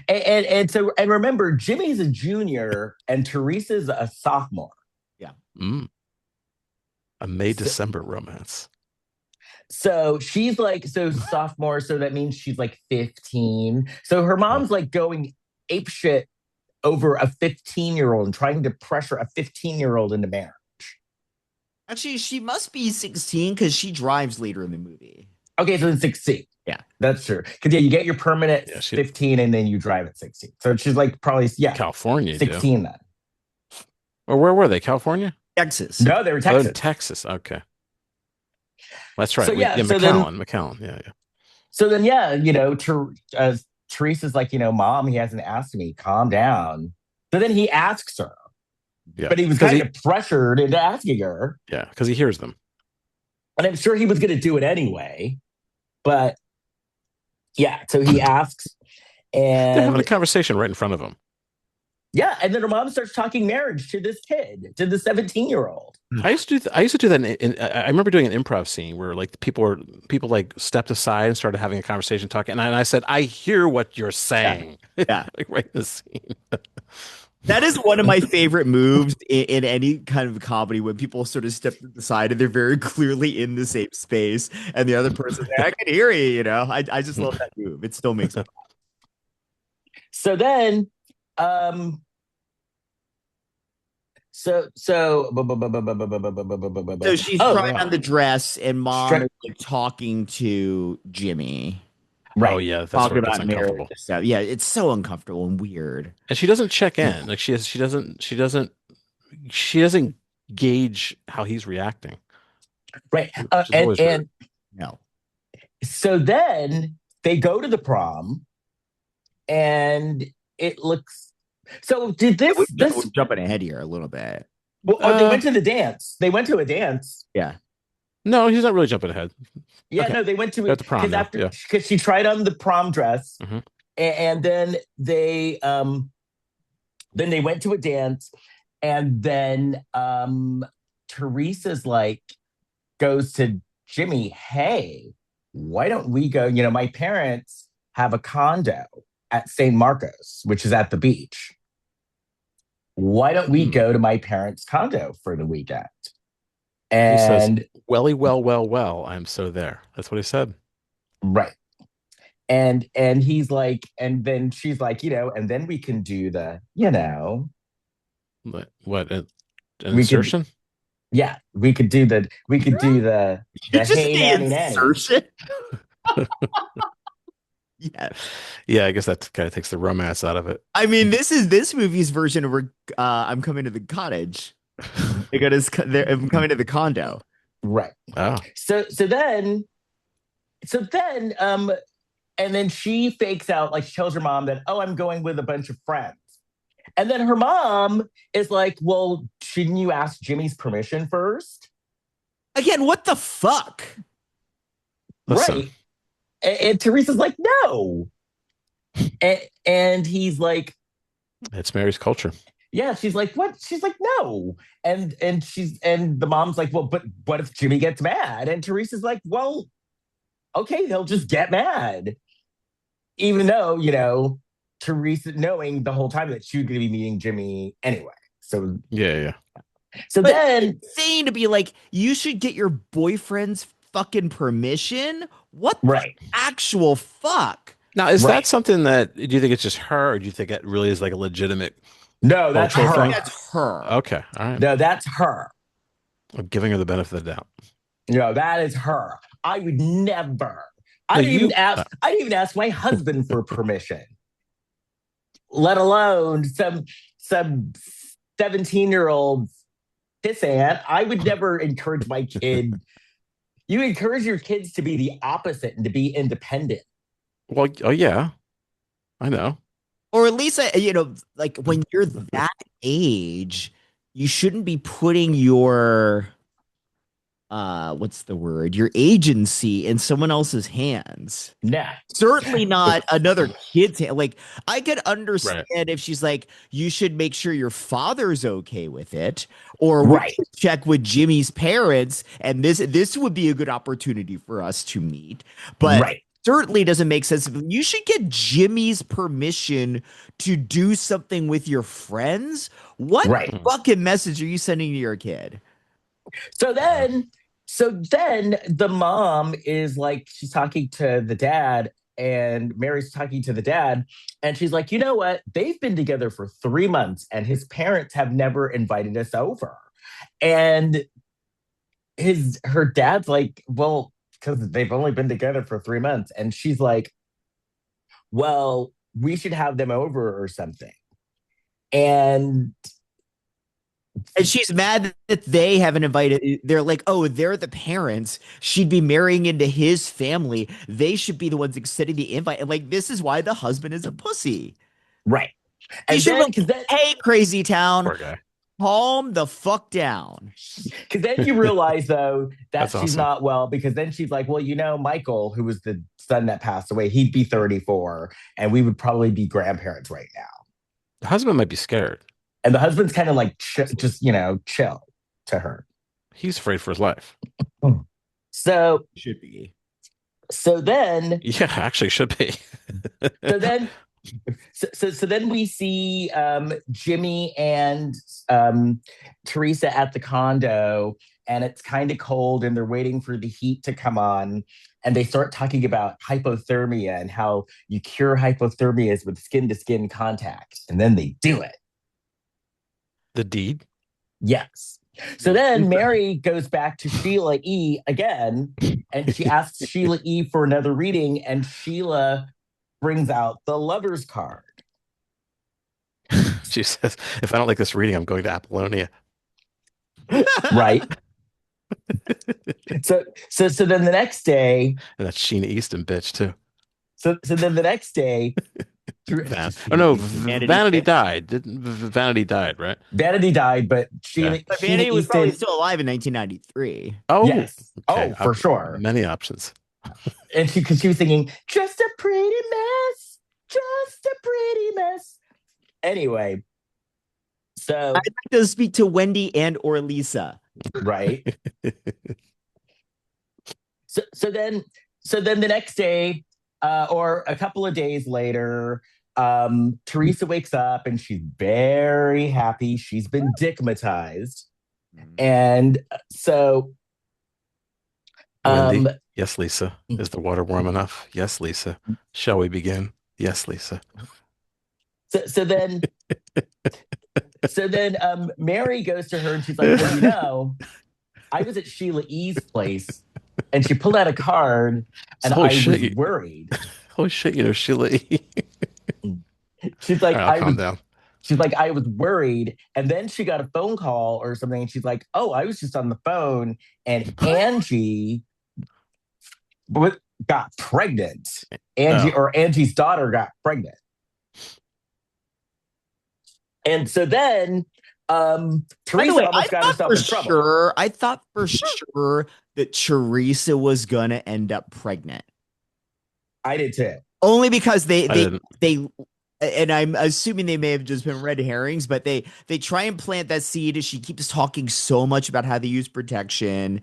And remember, Jimmy's a junior and Teresa's a sophomore. Yeah. A May-December romance. So she's like, so sophomore, so that means she's like 15. So her mom's like going apeshit over a 15-year-old and trying to pressure a 15-year-old into marriage. Actually, she must be 16 because she drives later in the movie. Okay, so then 16. Yeah, that's true. Because you get your permit at 15 and then you drive at 16. So she's like probably California, 16 then. Or where were they? California? Texas. No, they were Texas. Oh, Texas. Okay. That's right. So, McAllen. Yeah. So then, you know, Teresa's like, you know, Mom, he hasn't asked me. Calm down. So then he asks her. Yeah. But he was kind of pressured into asking her. Yeah, because he hears them. And I'm sure he was going to do it anyway. But yeah, so he asks. And they're having a conversation right in front of him. Yeah, and then her mom starts talking marriage to this kid, to the 17-year-old. I used to do that. I remember doing an improv scene where like people like stepped aside and started having a conversation, talking, and I said, "I hear what you're saying." Yeah, like right in the scene. That is one of my favorite moves in any kind of comedy when people sort of step to the side and they're very clearly in the same space, and the other person's like, "I can hear you." You know, I just love that move. It still makes me laugh. So then. So she's trying on the dress, and Mom is like talking to Jimmy. Right. Oh yeah, that's talking that's about marriage and stuff. Yeah, it's so uncomfortable and weird. And she doesn't check in. Like she doesn't gauge how he's reacting. Right. And no. So then they go to the prom, and it looks. So did this? We're jumping ahead here a little bit. Well, they went to the dance. They went to a dance. Yeah. No, he's not really jumping ahead. Yeah, okay. No, they went to the prom because she tried on the prom dress, and then they went to a dance, and then Teresa's like goes to Jimmy, "Hey, why don't we go? You know, my parents have a condo at San Marcos, which is at the beach. Why don't we go to my parents' condo for the weekend?" And he says, "Welly, well, I'm so there." That's what he said. Right. And he's like, and then she's like, you know, and then we can do the, you know. What an insertion? We could do the hey nanny insertion. Yeah, I guess that kind of takes the romance out of it. I mean, this is this movie's version of I'm coming to the cottage. I'm coming to the condo. Right. Oh. So then, and then she fakes out, like she tells her mom that, "Oh, I'm going with a bunch of friends." And then her mom is like, "Well, shouldn't you ask Jimmy's permission first?" Again, what the fuck? Listen. Right. And Teresa's like, "No." And he's like, "It's Mary's culture." Yeah, she's like, "What?" She's like, "No." And the mom's like, "Well, but what if Jimmy gets mad?" And Teresa's like, "Well, okay, they'll just get mad." Even though, you know, Teresa knowing the whole time that she was going to be meeting Jimmy anyway. So Yeah. So But then insane to be like, you should get your boyfriend's fucking permission. What the right. actual fuck? Now, is Right. that something that do you think it's just her, or do you think it really is like a legitimate? No, that's Cultural her. thing? That's her. Okay, all right. No, that's her. I'm giving her the benefit of the doubt. No, that is her. I would never. I No, didn't even ask. I didn't even ask my husband for permission, let alone some 17-year-old pissant. I would never encourage my kid. You encourage your kids to be the opposite and to be independent. Well, oh yeah, I know. Or at least, you know, like when you're that age, you shouldn't be putting your, what's the word? Your agency in someone else's hands. Nah. Certainly not another kid's hand. Like, I could understand if she's like, you should make sure your father's okay with it, or we should check with Jimmy's parents, and this would be a good opportunity for us to meet. But certainly doesn't make sense. You should get Jimmy's permission to do something with your friends. What fucking message are you sending to your kid? So then the mom is like, she's talking to the dad, and Mary's talking to the dad, and she's like, you know what? They've been together for 3 months, and his parents have never invited us over. And her dad's like, well, because they've only been together for 3 months. And she's like, well, we should have them over or something. And she's mad that they haven't invited. They're like, oh, they're the parents. She'd be marrying into his family. They should be the ones extending the invite. And like, this is why the husband is a pussy. Right. And hey, crazy town. Poor guy. Calm the fuck down. Because then you realize, though, that she's awesome. not well, because then she's like, well, you know, Michael, who was the son that passed away, he'd be 34, and we would probably be grandparents right now. The husband might be scared. And the husband's kind of like, just, you know, chill to her. He's afraid for his life. So should be. So then, yeah, actually should be. So then we see Jimmy and Teresa at the condo, and it's kind of cold, and they're waiting for the heat to come on, and they start talking about hypothermia and how you cure hypothermia is with skin-to-skin contact, and then they do it. The deed? Yes. So then Mary goes back to Sheila E again, and she asks Sheila E for another reading, and Sheila brings out the lover's card. She says, if I don't like this reading, I'm going to Apollonia. Right. So then the next day, and that's Sheena Easton bitch too. So then the next day, Vanity died. Vanity died, right? Vanity died, but Vanity was probably still alive in 1993. Oh, yes. Okay. For sure. Many options. And because she was singing, just a pretty mess, just a pretty mess. Anyway, so I'd like to speak to Wendy and or Lisa. Right. So then the next day, or a couple of days later, Teresa wakes up and she's very happy. She's been dickmatized. And so Wendy, yes, Lisa. Is the water warm enough? Yes, Lisa. Shall we begin? Yes, Lisa. So then Mary goes to her and she's like, well, you know, I was at Sheila E's place and she pulled out a card and I was worried. Holy shit, you know Sheila E. She's like, calm down. She's like, I was worried. And then she got a phone call or something. And she's like, oh, I was just on the phone. And Angie got pregnant. Angie's daughter got pregnant. And so then Teresa almost got herself in trouble. I thought for sure that Teresa was going to end up pregnant. I did too. Only because they and I'm assuming they may have just been red herrings, but they try and plant that seed as she keeps talking so much about how they use protection.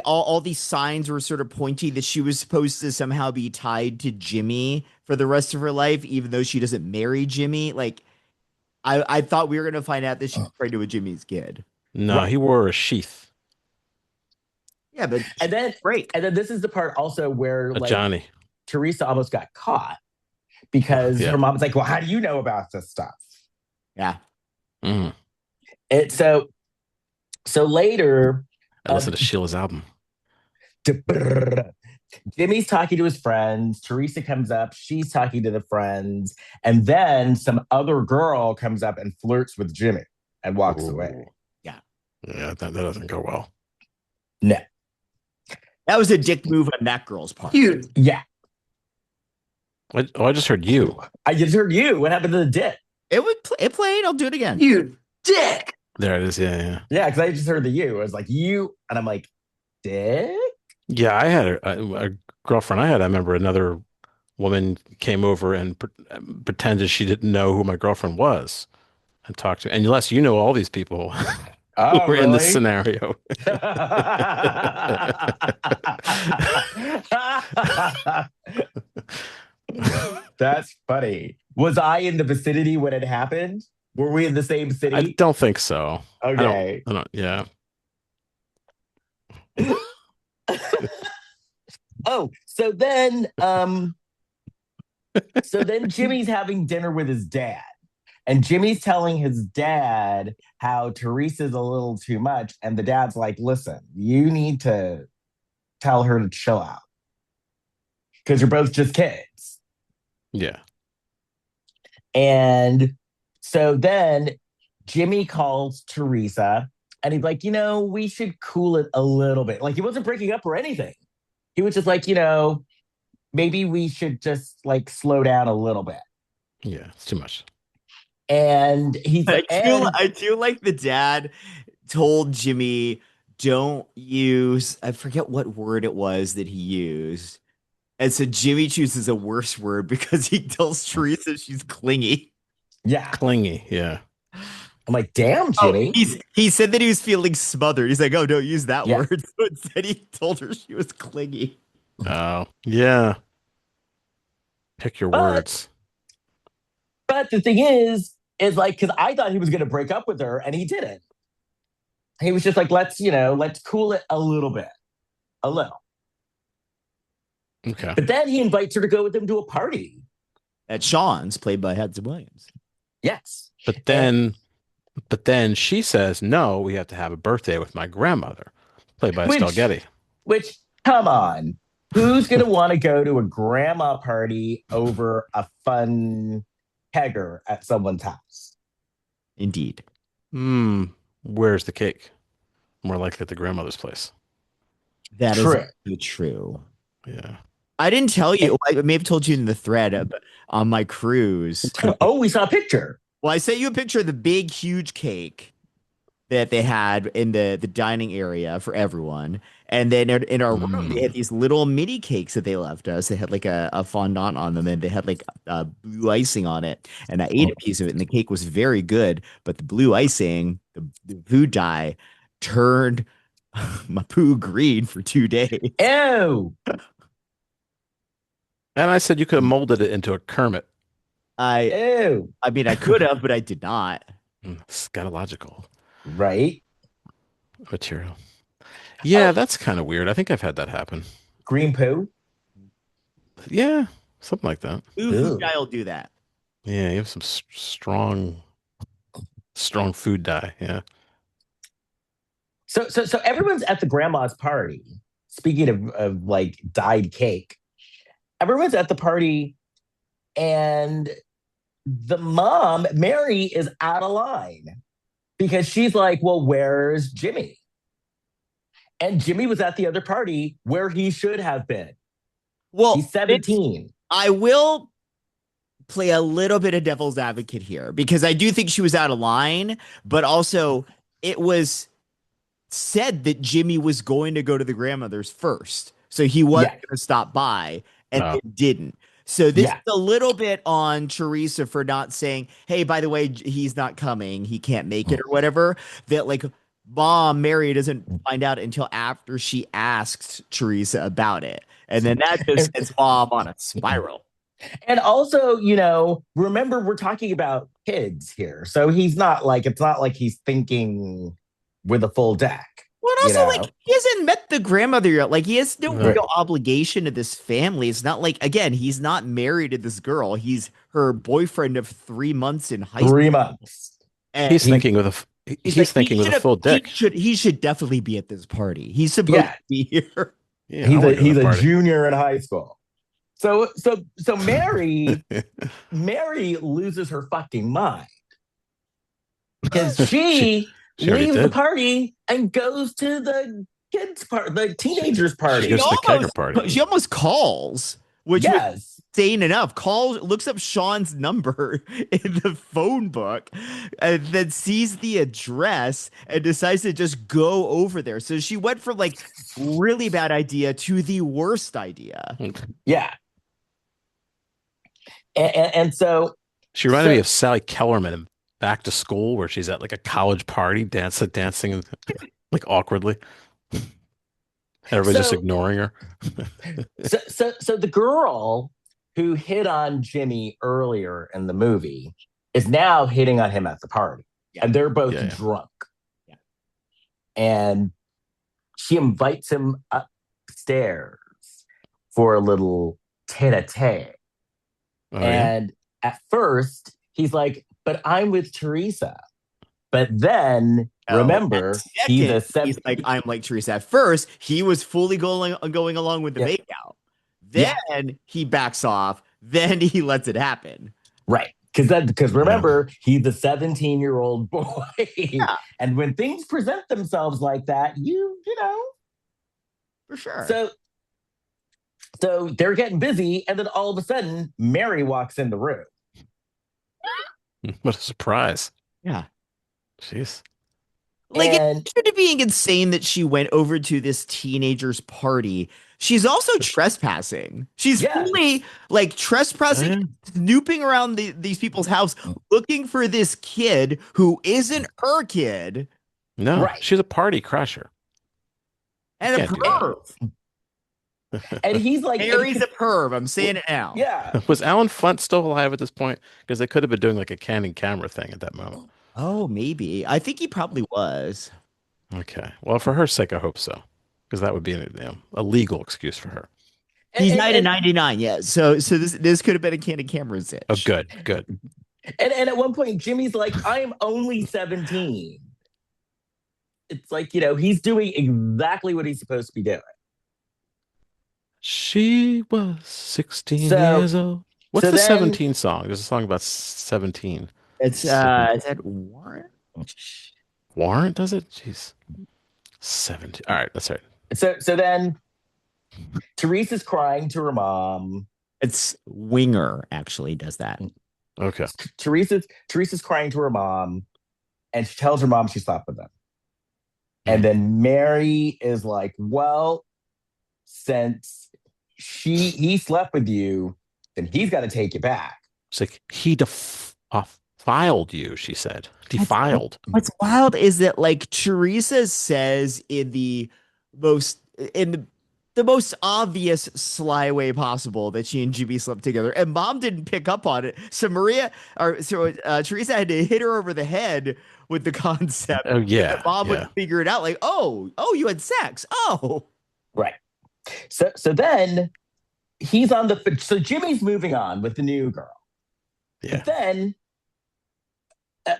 all these signs were sort of pointing that she was supposed to somehow be tied to Jimmy for the rest of her life, even though she doesn't marry Jimmy. Like, I thought we were gonna find out that she's pregnant with Jimmy's kid. No, he wore a sheath. Yeah, but And then great. And then this is the part also where like Johnny. Teresa almost got caught because her mom was like, "Well, how do you know about this stuff?" Yeah. Mm. And so later, I listened to Sheila's album. Jimmy's talking to his friends. Teresa comes up. She's talking to the friends. And then some other girl comes up and flirts with Jimmy and walks away. Yeah. Yeah, that doesn't go well. No. That was a dick move on that girl's part. Yeah. I just heard you. I just heard you. What happened to the dick? It played. I'll do it again. You dick. There it is. Yeah. Yeah, because I just heard the you. I was like, you. And I'm like, dick? Yeah, I had a girlfriend I remember another woman came over and pretended she didn't know who my girlfriend was and talked to. And unless you know all these people who were in this scenario. That's funny. Was I in the vicinity when it happened? Were we in the same city? I don't think so. Okay. I don't, yeah. Oh, so then Jimmy's having dinner with his dad. And Jimmy's telling his dad how Teresa's a little too much. And the dad's like, listen, you need to tell her to chill out. Because you're both just kids. Yeah. And so then Jimmy calls Teresa and he's like, we should cool it a little bit. Like, he wasn't breaking up or anything. He was just like, maybe we should just like slow down a little bit. Yeah, it's too much. And he's like, I do like the dad told Jimmy, don't use, I forget what word it was that he used. And so Jimmy chooses a worse word because he tells Teresa she's clingy. Yeah. Clingy, yeah. I'm like, damn, Jimmy. He said that he was feeling smothered. He's like, oh, don't use that Yeah. word. So instead he told her she was clingy. Oh, yeah. Pick your words. But the thing is like, because I thought he was going to break up with her and he didn't. He was just like, let's cool it a little bit. A little. Okay. But then he invites her to go with him to a party. At Sean's, played by Hudson Williams. Yes. But then she says, no, we have to have a birthday with my grandmother, played by Estelle Getty. Which, come on. Who's going to want to go to a grandma party over a fun kegger at someone's house? Indeed. Where's the cake? More likely at the grandmother's place. That True. is true. Yeah. I didn't tell you. I may have told you in the thread on my cruise. Oh, we saw a picture. Well, I sent you a picture of the big, huge cake that they had in the dining area for everyone. And then in our room, they had these little mini cakes that they left us. They had like a fondant on them, and they had like blue icing on it. And I ate a piece of it, and the cake was very good. But the blue icing, the food dye, turned my poo green for 2 days. Ew. And I said you could have molded it into a Kermit. Ew. I mean, I could have, but I did not. Scatological Right? material. Yeah, that's kind of weird. I think I've had that happen. Green poo? Yeah, something like that. Food dye will do that. Yeah, you have some strong food dye. Yeah. So everyone's at the grandma's party. Speaking of like dyed cake, everyone's at the party, and the mom, Mary, is out of line because she's like, well, where's Jimmy? And Jimmy was at the other party where he should have been. Well, he's 17. I will play a little bit of devil's advocate here because I do think she was out of line, but also it was said that Jimmy was going to go to the grandmother's first. So he was going to stop by and it didn't. So this is a little bit on Teresa for not saying, hey, by the way, he's not coming. He can't make it or whatever. That like mom, Mary, doesn't find out until after she asks Teresa about it. And then that just sends mom on a spiral. And also, remember, we're talking about kids here. So it's not like he's thinking with a full deck. Well, and also, like, he hasn't met the grandmother yet. Like, he has no real obligation to this family. It's not like, again, he's not married to this girl. He's her boyfriend of 3 months in high school. 3 months. And he's thinking with a full dick. He should definitely be at this party. He's supposed to be here. Yeah, he's a junior in high school. So Mary loses her fucking mind because she leaves the party and goes to the kids' party, the teenagers' party. She goes to the kegger party. She almost calls, which was insane enough. Looks up Sean's number in the phone book, and then sees the address and decides to just go over there. So she went from like really bad idea to the worst idea. Yeah. And so she reminded me of Sally Kellerman in Back to School, where she's at like a college party dancing like awkwardly. Everybody's just ignoring her. so the girl who hit on Jimmy earlier in the movie is now hitting on him at the party. Yeah. And they're both drunk. Yeah. And she invites him upstairs for a little tete-a-tete. Oh, and at first, he's like, but I'm with Teresa. But then, remember, he's like, I'm like Teresa. At first, he was fully going along with the makeout. Then he backs off. Then he lets it happen. Right. Because remember, he's a 17-year-old boy. Yeah. And when things present themselves like that, you know. For sure. So they're getting busy, and then all of a sudden, Mary walks in the room. What a surprise. Yeah. Jeez. Like, instead of being insane that she went over to this teenager's party, she's also trespassing. She's fully, like, trespassing, snooping around these people's house, looking for this kid who isn't her kid. No, she's a party crasher. And a perv. And he's like, Mary's a perv. I'm saying it now. Yeah. Was Alan Funt still alive at this point? Because they could have been doing like a Canon camera thing at that moment. Oh, maybe. I think he probably was. Okay. Well, for her sake, I hope so. Because that would be a legal excuse for her. He died in 99, yeah. So this could have been a Canon camera zitch. Oh, good. And at one point, Jimmy's like, I'm only 17. It's like, he's doing exactly what he's supposed to be doing. She was 16 years old. What's the 17 song? There's a song about 17. It's is that Warrant? Warrant does it? Jeez. 17. All right, that's right. So then Teresa's crying to her mom. It's Winger actually does that. Okay. Teresa's crying to her mom, and she tells her mom she slept with him. And then Mary is like, well, since he slept with you, then he's got to take you back. It's like he defiled you, she said. Defiled. What's wild is that, like, Teresa says in the most obvious sly way possible that she and Jimmy slept together, and Mom didn't pick up on it. So Teresa had to hit her over the head with the concept. Oh yeah. That Mom would figure it out, like, oh, you had sex. Oh, right. So then he's on so Jimmy's moving on with the new girl. Yeah. But then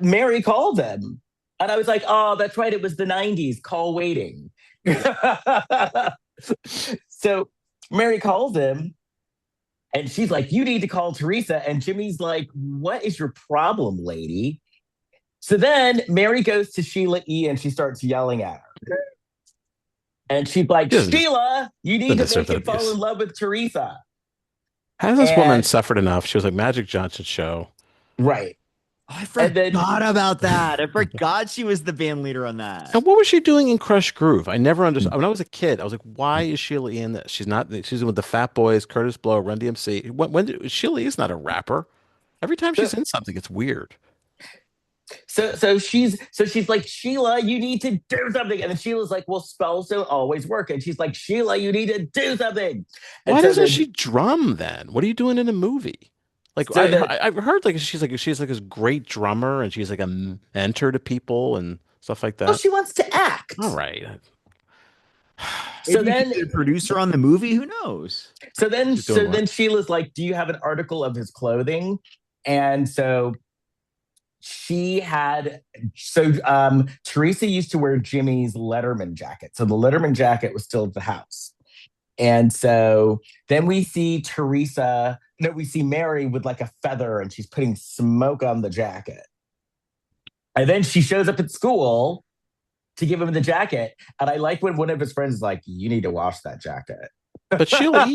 Mary called him, and I was like, oh, that's right. It was the 90s. Call waiting. So Mary calls him, and she's like, you need to call Teresa. And Jimmy's like, what is your problem, lady? So then Mary goes to Sheila E, and she starts yelling at her. And she's like, Sheila, you need to make him fall in love with Teresa. Has this woman suffered enough? She was like Magic Johnson show. Right. Oh, I forgot about that. I forgot she was the band leader on that. And what was she doing in Crush Groove? I never understood. When I was a kid, I was like, why is Sheila E in this? She's with the Fat Boys, Curtis Blow, Run DMC. Sheila E is not a rapper. Every time she's in something, it's weird. So she's like, Sheila, you need to do something. And then Sheila's like, well, spells don't always work. And she's like, Sheila, you need to do something. And Why so doesn't then- she drum then? What are you doing in a movie? Like So then- I've heard like she's like this great drummer and she's like a mentor to people and stuff like that. Well, she wants to act. All right. So Maybe then she's the producer on the movie. Who knows? So then She's doing what? Sheila's like, do you have an article of his clothing? And so Teresa used to wear Jimmy's Letterman jacket. So the Letterman jacket was still at the house. And so then we see Mary with like a feather and she's putting smoke on the jacket. And then she shows up at school to give him the jacket. And I like when one of his friends is like, you need to wash that jacket. But Sheila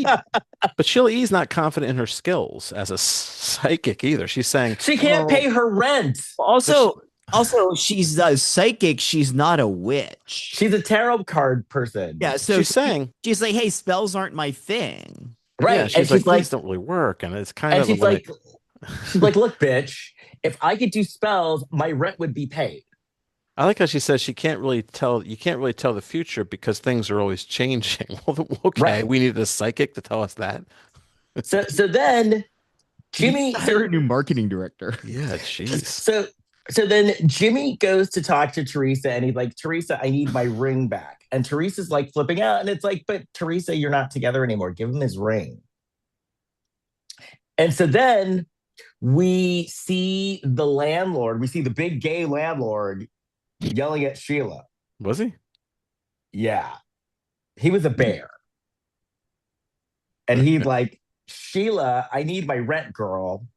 E is not confident in her skills as a psychic either. She's saying She can't pay her rent. Also, she's a psychic. She's not a witch. She's a tarot card person. Yeah, so she's saying she's like, hey, spells aren't my thing. Right. Yeah, and she's like, these don't really work. And it's kind of she's like, look, bitch, if I could do spells, my rent would be paid. I like how she says you can't really tell the future because things are always changing. Well, okay, Right. we needed a psychic to tell us that. So then Jimmy Hire a new marketing director. Yeah, jeez. So then Jimmy goes to talk to Teresa and he's like, Teresa, I need my ring back. And Teresa's like flipping out. And it's like, but Teresa, you're not together anymore. Give him his ring. And so then we see the big gay landlord yelling at Sheila. Was he? Yeah. He was a bear. And he's like, Sheila, I need my rent, girl.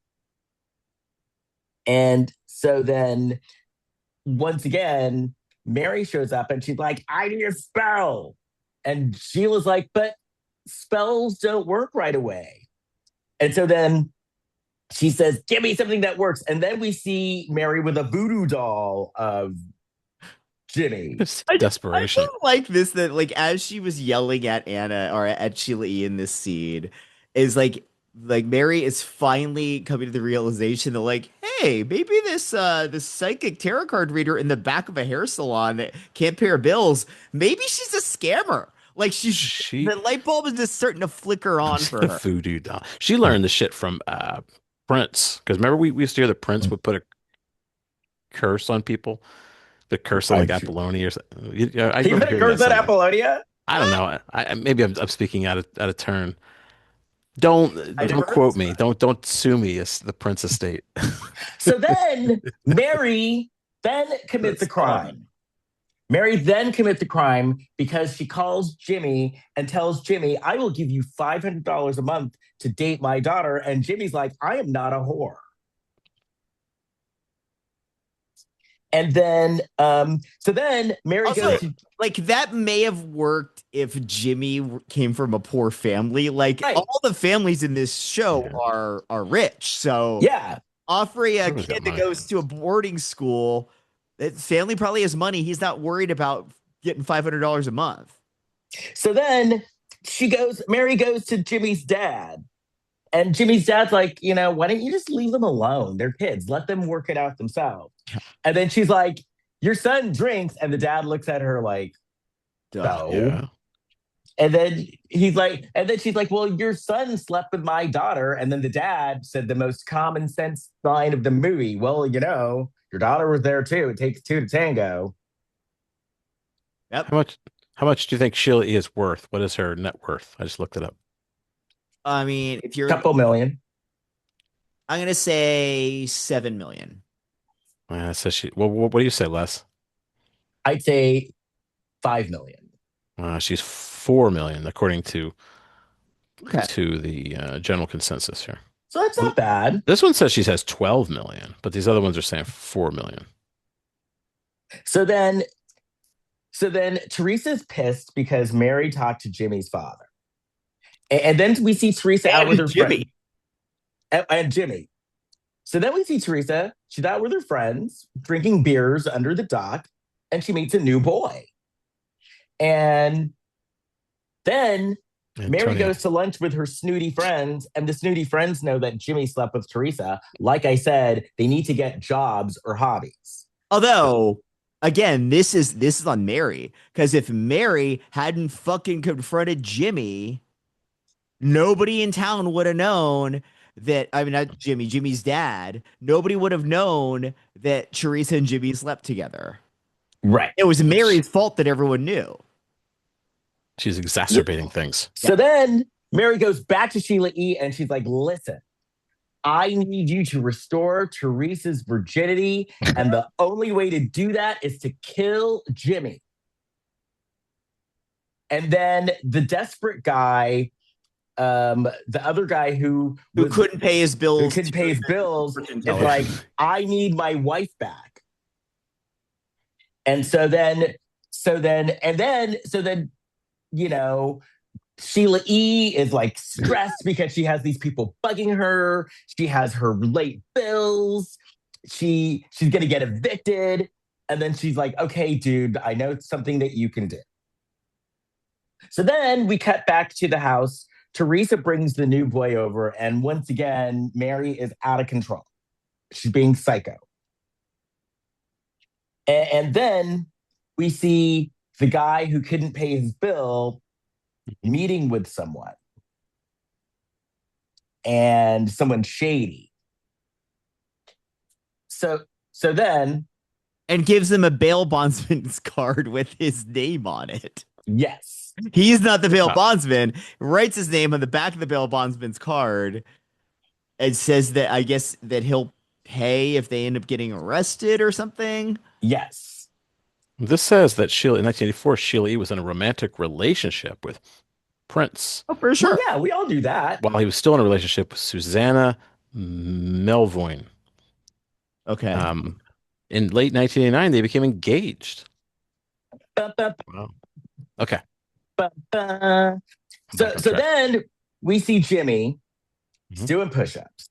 And so then once again, Mary shows up and she's like, I need a spell. And Sheila's like, but spells don't work right away. And so then she says, give me something that works. And then we see Mary with a voodoo doll of Jimmy. Desperation. I do like this, that like as she was yelling at Anna or at Sheila E in this scene, is like Mary is finally coming to the realization that like, hey, maybe this psychic tarot card reader in the back of a hair salon that can't pay her bills, maybe she's a scammer. Like the light bulb is just starting to flicker on for her. Voodoo doll. She learned the shit from Prince, because remember we used to hear that Prince would put a curse on people. The curse of like Apollonia or something. He put a curse on Apollonia? I don't know. Maybe I'm speaking out of turn. Don't quote me. Don't sue me as the Prince estate. So then Mary commits a crime. Mary then commits the crime because she calls Jimmy and tells Jimmy, I will give you $500 a month to date my daughter. And Jimmy's like, I am not a whore. And then, so then Mary also, goes to, like that may have worked if Jimmy came from a poor family. Like right. all the families in this show are rich. So yeah, offering a kid that goes to a boarding school, that family probably has money. He's not worried about getting $500 a month. So then Mary goes to Jimmy's dad. And Jimmy's dad's like, why don't you just leave them alone? They're kids. Let them work it out themselves. And then she's like, your son drinks. And the dad looks at her like, no. Yeah. And then she's like, well, your son slept with my daughter. And then the dad said the most common sense line of the movie. Well, your daughter was there too. It takes two to tango. Yep. How much do you think Sheila E is worth? What is her net worth? I just looked it up. I mean, if you're a couple million, I'm gonna say 7 million. So what do you say, Les? I'd say 5 million. She's 4 million, according to the general consensus here. So that's not bad. This one says she has 12 million, but these other ones are saying 4 million. So then Teresa's pissed because Mary talked to Jimmy's father. And then we see Teresa out with her Jimmy. And Jimmy. So then we see Teresa, she's out with her friends, drinking beers under the dock, and she meets a new boy. And then Mary goes to lunch with her snooty friends, and the snooty friends know that Jimmy slept with Teresa. Like I said, they need to get jobs or hobbies. Although, again, this is on Mary, because if Mary hadn't fucking confronted Jimmy, nobody in town would have known that. I mean, not Jimmy, Jimmy's dad. Nobody would have known that Teresa and Jimmy slept together. Right. It was Mary's fault that everyone knew. She's exacerbating things. So then Mary goes back to Sheila E. and she's like, listen, I need you to restore Teresa's virginity. And the only way to do that is to kill Jimmy. And then the desperate guy, the other guy who couldn't pay his bills. Is like, I need my wife back. And so then, you know, Sheila E is like stressed because she has these people bugging her. She has her late bills. She's gonna get evicted. And then she's like, okay, dude, I know something that you can do. So then we cut back to the house. Teresa brings the new boy over, and once again, Mary is out of control. She's being psycho. And then we see the guy who couldn't pay his bill meeting with someone. And someone shady. So then... And gives him a bail bondsman's card with his name on it. Yes. He's not the bail bondsman. Writes his name on the back of the bail bondsman's card. And says that, I guess, that he'll pay if they end up getting arrested or something. Yes. This says that in 1984, Sheila E was in a romantic relationship with Prince. Oh, for sure. Well, yeah, we all do that. While he was still in a relationship with Susanna Melvoin. Okay. In late 1989, they became engaged. Wow. Okay. So then we see Jimmy doing push-ups.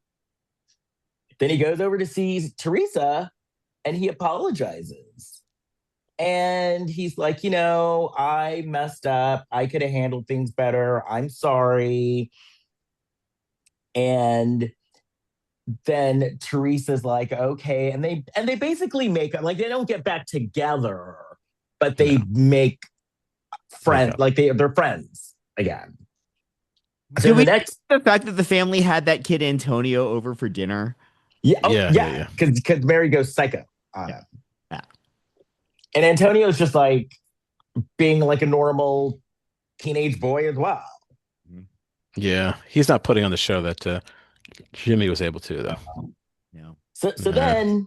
Then he goes over to see Teresa and he apologizes. And he's like, you know, I messed up. I could have handled things better. I'm sorry. And then Teresa's like, okay. And they basically make up, like, they don't get back together, but they make friends, like they're friends again. So the fact that the family had that kid Antonio over for dinner. Yeah. Because Mary goes psycho on him. Yeah. And Antonio's just like being like a normal teenage boy as well. Yeah. He's not putting on the show that Jimmy was able to, though. Yeah. So then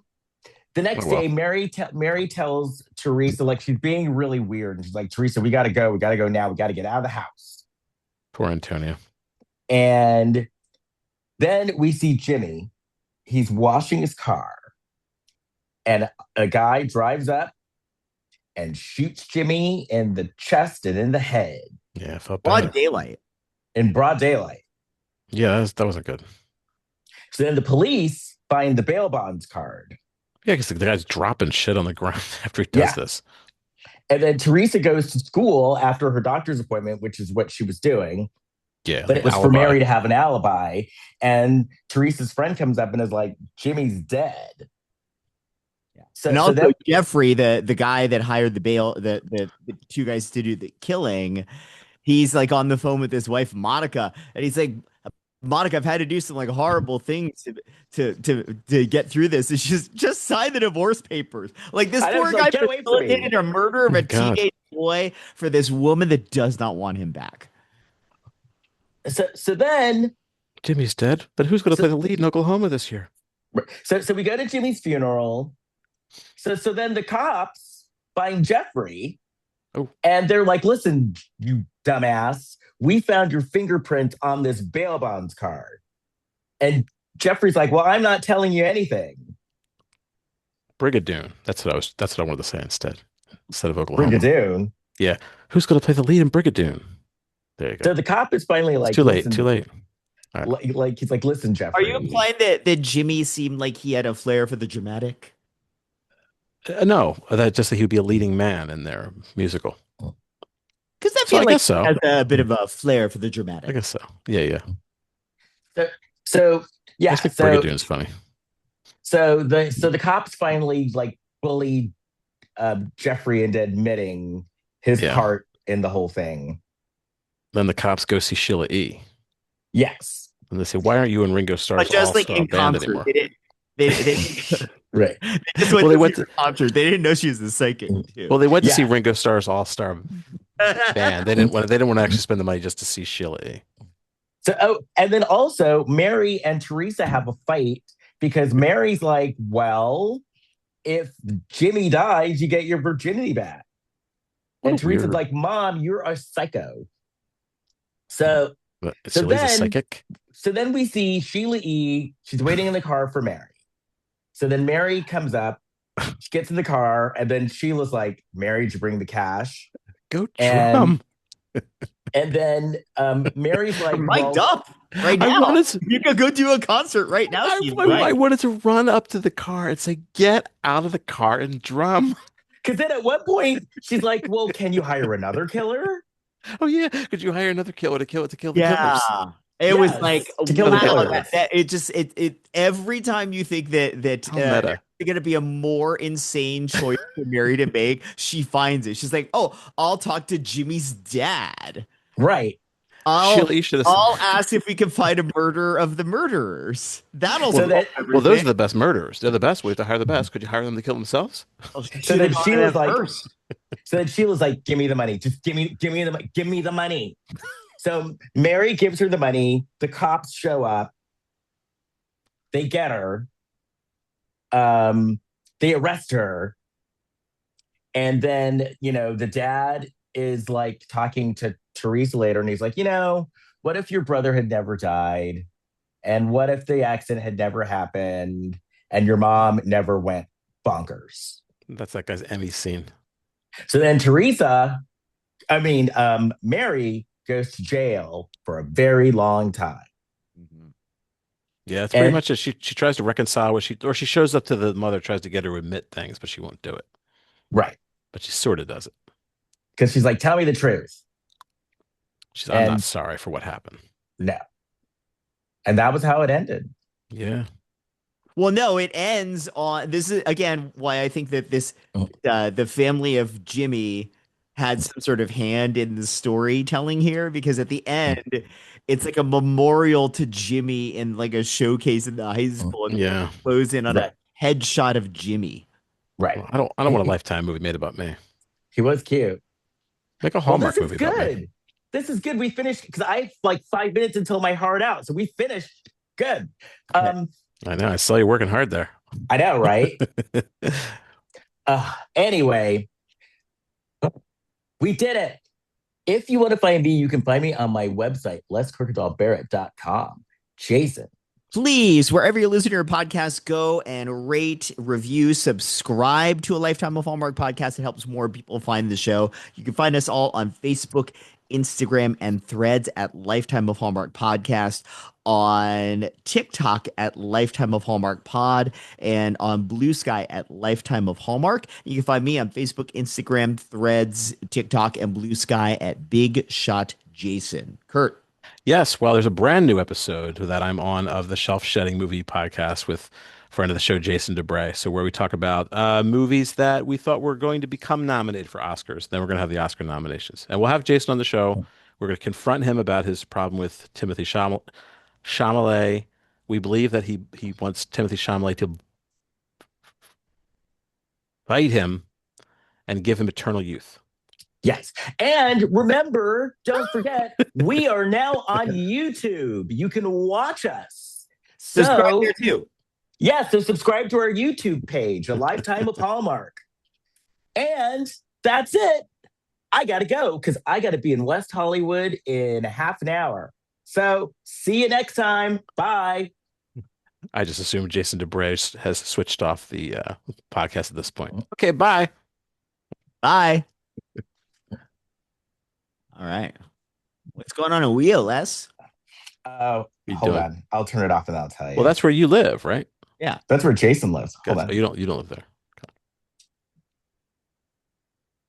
the next day, Mary tells Teresa, like, she's being really weird. And she's like, Teresa, we got to go. We got to go now. We got to get out of the house. Poor Antonio. And then we see Jimmy. He's washing his car. And a guy drives up and shoots Jimmy in the chest and in the head. Yeah, I felt bad. In broad daylight. Yeah, that wasn't good. So then the police find the bail bonds card. Yeah, because the guy's dropping shit on the ground after he does this. And then Teresa goes to school after her doctor's appointment, which is what she was doing. Yeah. But it was for Mary to have an alibi. And Teresa's friend comes up and is like, Jimmy's dead. Yeah. And also Jeffrey, the guy that hired the two guys to do the killing, he's like on the phone with his wife, Monica. And he's like, Monica, I've had to do some like horrible things to get through this. It's just sign the divorce papers. Like this poor guy facilitated a murder of a teenage boy for this woman that does not want him back. So then Jimmy's dead, but who's going to play the lead in Oklahoma this year? So we go to Jimmy's funeral. So then the cops find Jeffrey, and they're like, "Listen, you dumbass, we found your fingerprint on this bail bonds card." And Jeffrey's like, "Well, I'm not telling you anything." Brigadoon. That's what I wanted to say instead of Oklahoma. Brigadoon. Yeah. Who's going to play the lead in Brigadoon? There you go. So the cop is finally like, it's too late. All right. Like he's like, "Listen, Jeffrey." Are you implying that Jimmy seemed like he had a flair for the dramatic? No, that just that he would be a leading man in their musical. Because I So feel I like guess so. it has a bit of a flair for the I dramatic. guess so. Yeah. So yeah, I think so Brigadoone's funny. the cops finally like bullied Jeffrey into admitting his part in the whole thing. Then the cops go see Sheila E. Yes. And they say, "Why aren't you in Ringo Starr's But just All like Star in band concert, anymore?" they Right. just went Well, they to went see her concert. They didn't know she was the psychic too. Well, they went to see Yeah. Ringo Starr's All Star band. They didn't want to actually spend the money just to see Sheila E. So and then also Mary and Teresa have a fight because Mary's like, well, if Jimmy dies, you get your virginity back. And Teresa's weird- like, Mom, you're a psycho. So Sheila's a psychic. So then we see Sheila E. She's waiting in the car for Mary. So then Mary comes up, she gets in the car, and then Sheila's like, Mary, did you bring the cash? Go drum. And then Mary's like, I'm mic'd up right now. You could go do a concert right now. I wanted to run up to the car and say, "Get out of the car and drum." Because then at one point she's like, "Well, can you hire another killer?" Oh yeah, could you hire another killer to kill the killers? It was like, to kill the killers. It every time you think that it's going to be a more insane choice for Mary to make, she finds it. She's like, "Oh, I'll talk to Jimmy's dad." Right. I'll ask if we can find a murderer of the murderers. That'll well, those are the best murderers. They're the best. We have to hire the best. Could you hire them to kill themselves? So then Sheila's like, "Give me the money. Just give me the money." So Mary gives her the money. The cops show up. They get her. They arrest her. And then, the dad is like talking to Teresa later, and he's like, what if your brother had never died? And what if the accident had never happened and your mom never went bonkers? That's that guy's Emmy scene. So then Mary goes to jail for a very long time. Yeah, it's pretty much she tries to reconcile she shows up to the mother, tries to get her to admit things, but she won't do it. Right. But she sort of does it. Because she's like, tell me the truth. I'm not sorry for what happened. No. And that was how it ended. Yeah. Well, no, it ends on, this is again why I think that this the family of Jimmy had some sort of hand in the storytelling here, because at the end it's like a memorial to Jimmy in like a showcase in the high school, and close in on a headshot of Jimmy. Right. Well, I don't want a Lifetime movie made about me. He was cute. Make a Hallmark movie about me. This is good. We finished because I have like 5 minutes until my heart out. So we finished. Good. I know. I saw you working hard there. I know, right? Anyway, we did it. If you want to find me, you can find me on my website, lescrocodilebarrett.com. Jason. Please, wherever you listen to your podcast, go and rate, review, subscribe to a Lifetime of Hallmark podcast. It helps more people find the show. You can find us all on Facebook, Instagram, and Threads at Lifetime of Hallmark Podcast, on TikTok at Lifetime of Hallmark Pod, and on Blue Sky at Lifetime of Hallmark. You can find me on Facebook, Instagram, Threads, TikTok, and Blue Sky at Big Shot Jason. Kurt. Yes, well, there's a brand new episode that I'm on of the Shelf Shedding Movie Podcast with friend of the show, Jason DeBray. So where we talk about movies that we thought were going to become nominated for Oscars. Then we're going to have the Oscar nominations. And we'll have Jason on the show. We're going to confront him about his problem with Timothy Chalamet. We believe that he wants Timothy Chalamet to fight him and give him eternal youth. Yes. And remember, don't forget, we are now on YouTube. You can watch us. Subscribe there too. Yeah, so subscribe to our YouTube page, A Lifetime of Hallmark. And that's it. I got to go because I got to be in West Hollywood in half an hour. So see you next time. Bye. I just assumed Jason DeBray has switched off the podcast at this point. Okay, bye. Bye. All right. What's going on in Wheel, Les? Hold on. I'll turn it off and I'll tell you. Well, that's where you live, right? Yeah. That's where Jason lives. Hold on. You don't live there.